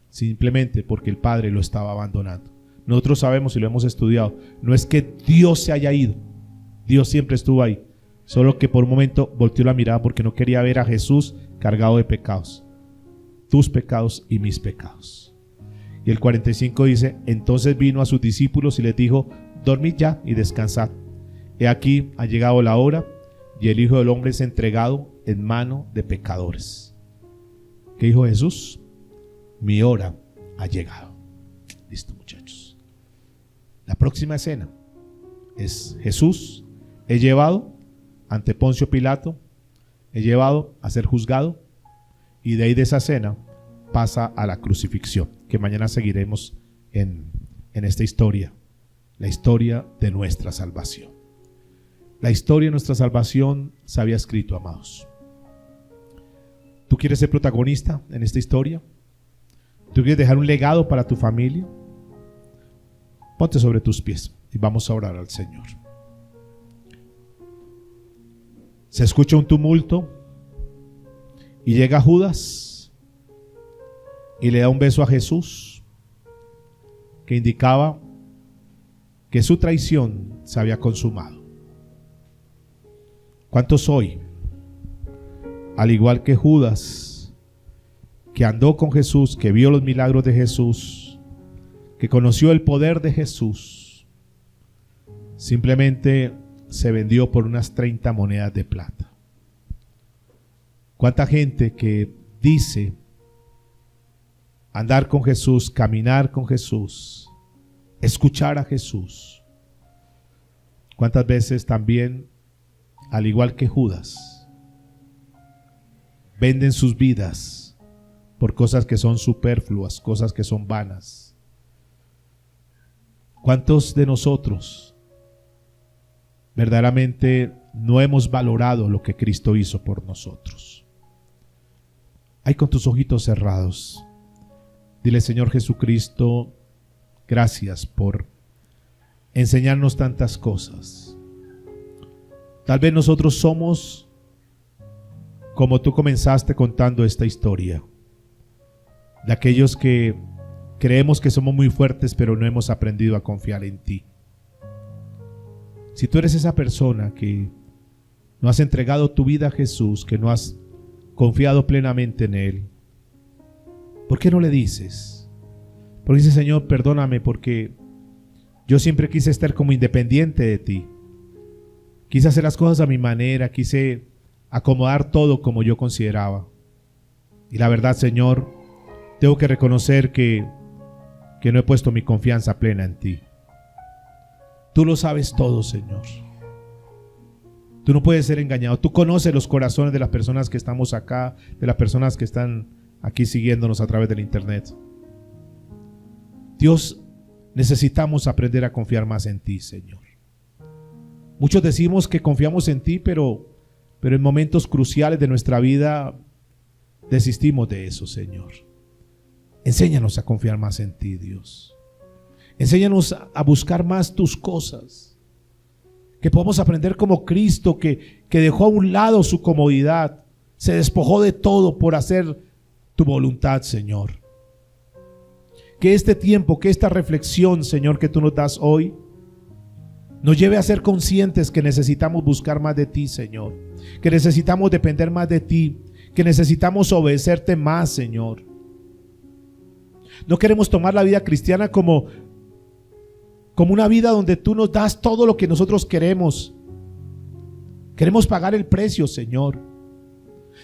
Simplemente porque el Padre lo estaba abandonando. Nosotros sabemos y lo hemos estudiado, no es que Dios se haya ido, Dios siempre estuvo ahí, solo que por un momento volteó la mirada porque no quería ver a Jesús cargado de pecados, tus pecados y mis pecados. Y el 45 dice, entonces vino a sus discípulos y les dijo, dormid ya y descansad. He aquí ha llegado la hora y el Hijo del Hombre es entregado en mano de pecadores. ¿Qué dijo Jesús? Mi hora ha llegado. Listo, muchachos. La próxima escena es Jesús es llevado ante Poncio Pilato, es llevado a ser juzgado, y de ahí de esa escena pasa a la crucifixión, que mañana seguiremos en esta historia, la historia de nuestra salvación. La historia de nuestra salvación se había escrito, amados. ¿Tú quieres ser protagonista en esta historia? ¿Tú quieres dejar un legado para tu familia? Ponte sobre tus pies y vamos a orar al Señor. Se escucha un tumulto y llega Judas y le da un beso a Jesús, que indicaba que su traición se había consumado. ¿Cuántos hoy, al igual que Judas, que andó con Jesús, que vio los milagros de Jesús, que conoció el poder de Jesús, simplemente se vendió por unas 30 monedas de plata? ¿Cuánta gente que dice andar con Jesús, caminar con Jesús, escuchar a Jesús, cuántas veces también, al igual que Judas, venden sus vidas por cosas que son superfluas, cosas que son vanas? ¿Cuántos de nosotros verdaderamente no hemos valorado lo que Cristo hizo por nosotros? Ahí con tus ojitos cerrados, dile: Señor Jesucristo, gracias por enseñarnos tantas cosas. Tal vez nosotros somos como tú comenzaste contando esta historia, de aquellos que creemos que somos muy fuertes, pero no hemos aprendido a confiar en ti. Si tú eres esa persona que no has entregado tu vida a Jesús, que no has confiado plenamente en Él, ¿por qué no le dices? Porque dice: Señor, perdóname, porque yo siempre quise estar como independiente de ti. Quise hacer las cosas a mi manera, quise acomodar todo como yo consideraba. Y la verdad, Señor, tengo que reconocer que no he puesto mi confianza plena en ti. Tú lo sabes todo, Señor. Tú no puedes ser engañado. Tú conoces los corazones de las personas que estamos acá, de las personas que están aquí siguiéndonos a través del internet. Dios, necesitamos aprender a confiar más en ti, Señor. Muchos decimos que confiamos en ti, pero en momentos cruciales de nuestra vida desistimos de eso, Señor. Enséñanos a confiar más en ti, Dios. Enséñanos a buscar más tus cosas. Que podamos aprender como Cristo, que dejó a un lado su comodidad, se despojó de todo por hacer tu voluntad, Señor. Que este tiempo, que esta reflexión, Señor, que tú nos das hoy, nos lleve a ser conscientes que necesitamos buscar más de ti, Señor. Que necesitamos depender más de ti, que necesitamos obedecerte más, Señor. No queremos tomar la vida cristiana como una vida donde tú nos das todo lo que nosotros queremos. Queremos pagar el precio, Señor.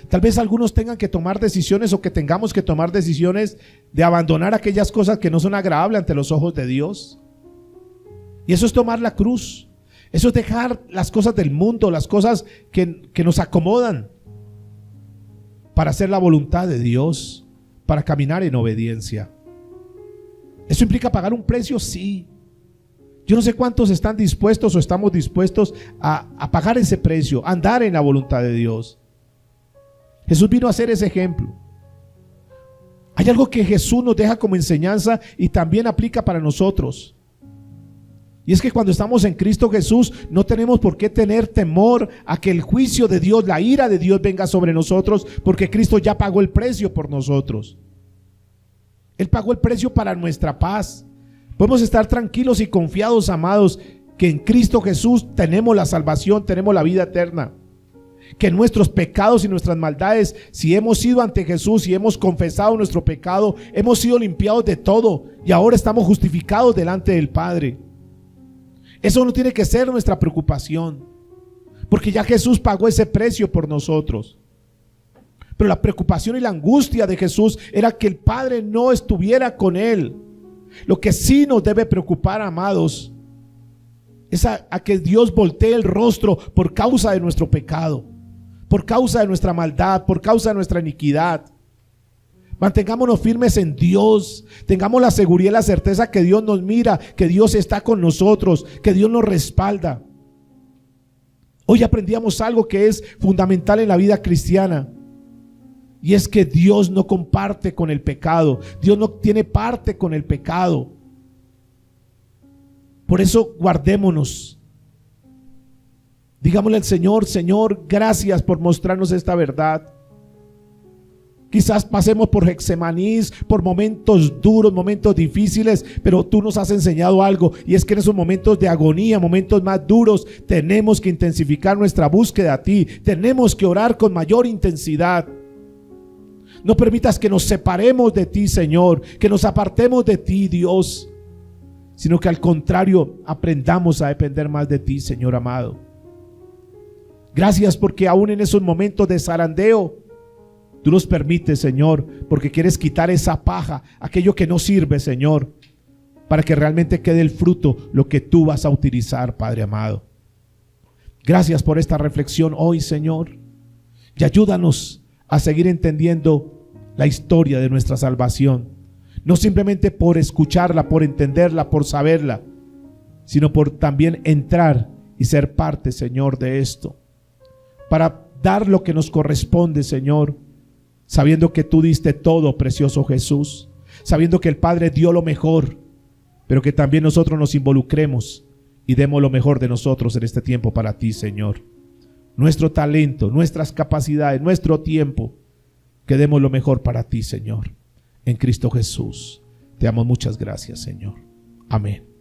Tal vez algunos tengan que tomar decisiones, o que tengamos que tomar decisiones de abandonar aquellas cosas que no son agradables ante los ojos de Dios. Y eso es tomar la cruz. Eso es dejar las cosas del mundo, las cosas que nos acomodan, para hacer la voluntad de Dios, para caminar en obediencia. ¿Eso implica pagar un precio? Sí. Yo no sé cuántos están dispuestos o estamos dispuestos a pagar ese precio, a andar en la voluntad de Dios. Jesús vino a ser ese ejemplo. Hay algo que Jesús nos deja como enseñanza y también aplica para nosotros. Y es que cuando estamos en Cristo Jesús, no tenemos por qué tener temor a que el juicio de Dios, la ira de Dios venga sobre nosotros, porque Cristo ya pagó el precio por nosotros. Él pagó el precio para nuestra paz. Podemos estar tranquilos y confiados, amados, que en Cristo Jesús tenemos la salvación, tenemos la vida eterna. Que nuestros pecados y nuestras maldades, si hemos ido ante Jesús y hemos confesado nuestro pecado, hemos sido limpiados de todo y ahora estamos justificados delante del Padre. Eso no tiene que ser nuestra preocupación, porque ya Jesús pagó ese precio por nosotros. Pero la preocupación y la angustia de Jesús era que el Padre no estuviera con él, Lo que sí nos debe preocupar, amados, es a que Dios voltee el rostro por causa de nuestro pecado, por causa de nuestra maldad, por causa de nuestra iniquidad. Mantengámonos firmes en Dios. Tengamos la seguridad y la certeza que Dios nos mira, que Dios está con nosotros, que Dios nos respalda. Hoy aprendíamos algo que es fundamental en la vida cristiana, y es que Dios no comparte con el pecado. Dios no tiene parte con el pecado. Por eso guardémonos. Digámosle al Señor: Señor, gracias por mostrarnos esta verdad. Quizás pasemos por Getsemaní, por momentos duros, momentos difíciles, pero tú nos has enseñado algo, y es que en esos momentos de agonía, momentos más duros, tenemos que intensificar nuestra búsqueda a ti. Tenemos que orar con mayor intensidad. No permitas que nos separemos de ti, Señor, que nos apartemos de ti, Dios, sino que al contrario, aprendamos a depender más de ti, Señor amado. Gracias porque aún en esos momentos de zarandeo, tú los permites, Señor, porque quieres quitar esa paja, aquello que no sirve, Señor, para que realmente quede el fruto, lo que tú vas a utilizar, Padre amado. Gracias por esta reflexión hoy, Señor, y ayúdanos a seguir entendiendo la historia de nuestra salvación, no simplemente por escucharla, por entenderla, por saberla, sino por también entrar y ser parte, Señor, de esto, para dar lo que nos corresponde, Señor, sabiendo que tú diste todo, precioso Jesús, sabiendo que el Padre dio lo mejor, pero que también nosotros nos involucremos y demos lo mejor de nosotros en este tiempo para ti, Señor. Nuestro talento, nuestras capacidades, nuestro tiempo, que demos lo mejor para ti, Señor. En Cristo Jesús. Te damos muchas gracias, Señor. Amén.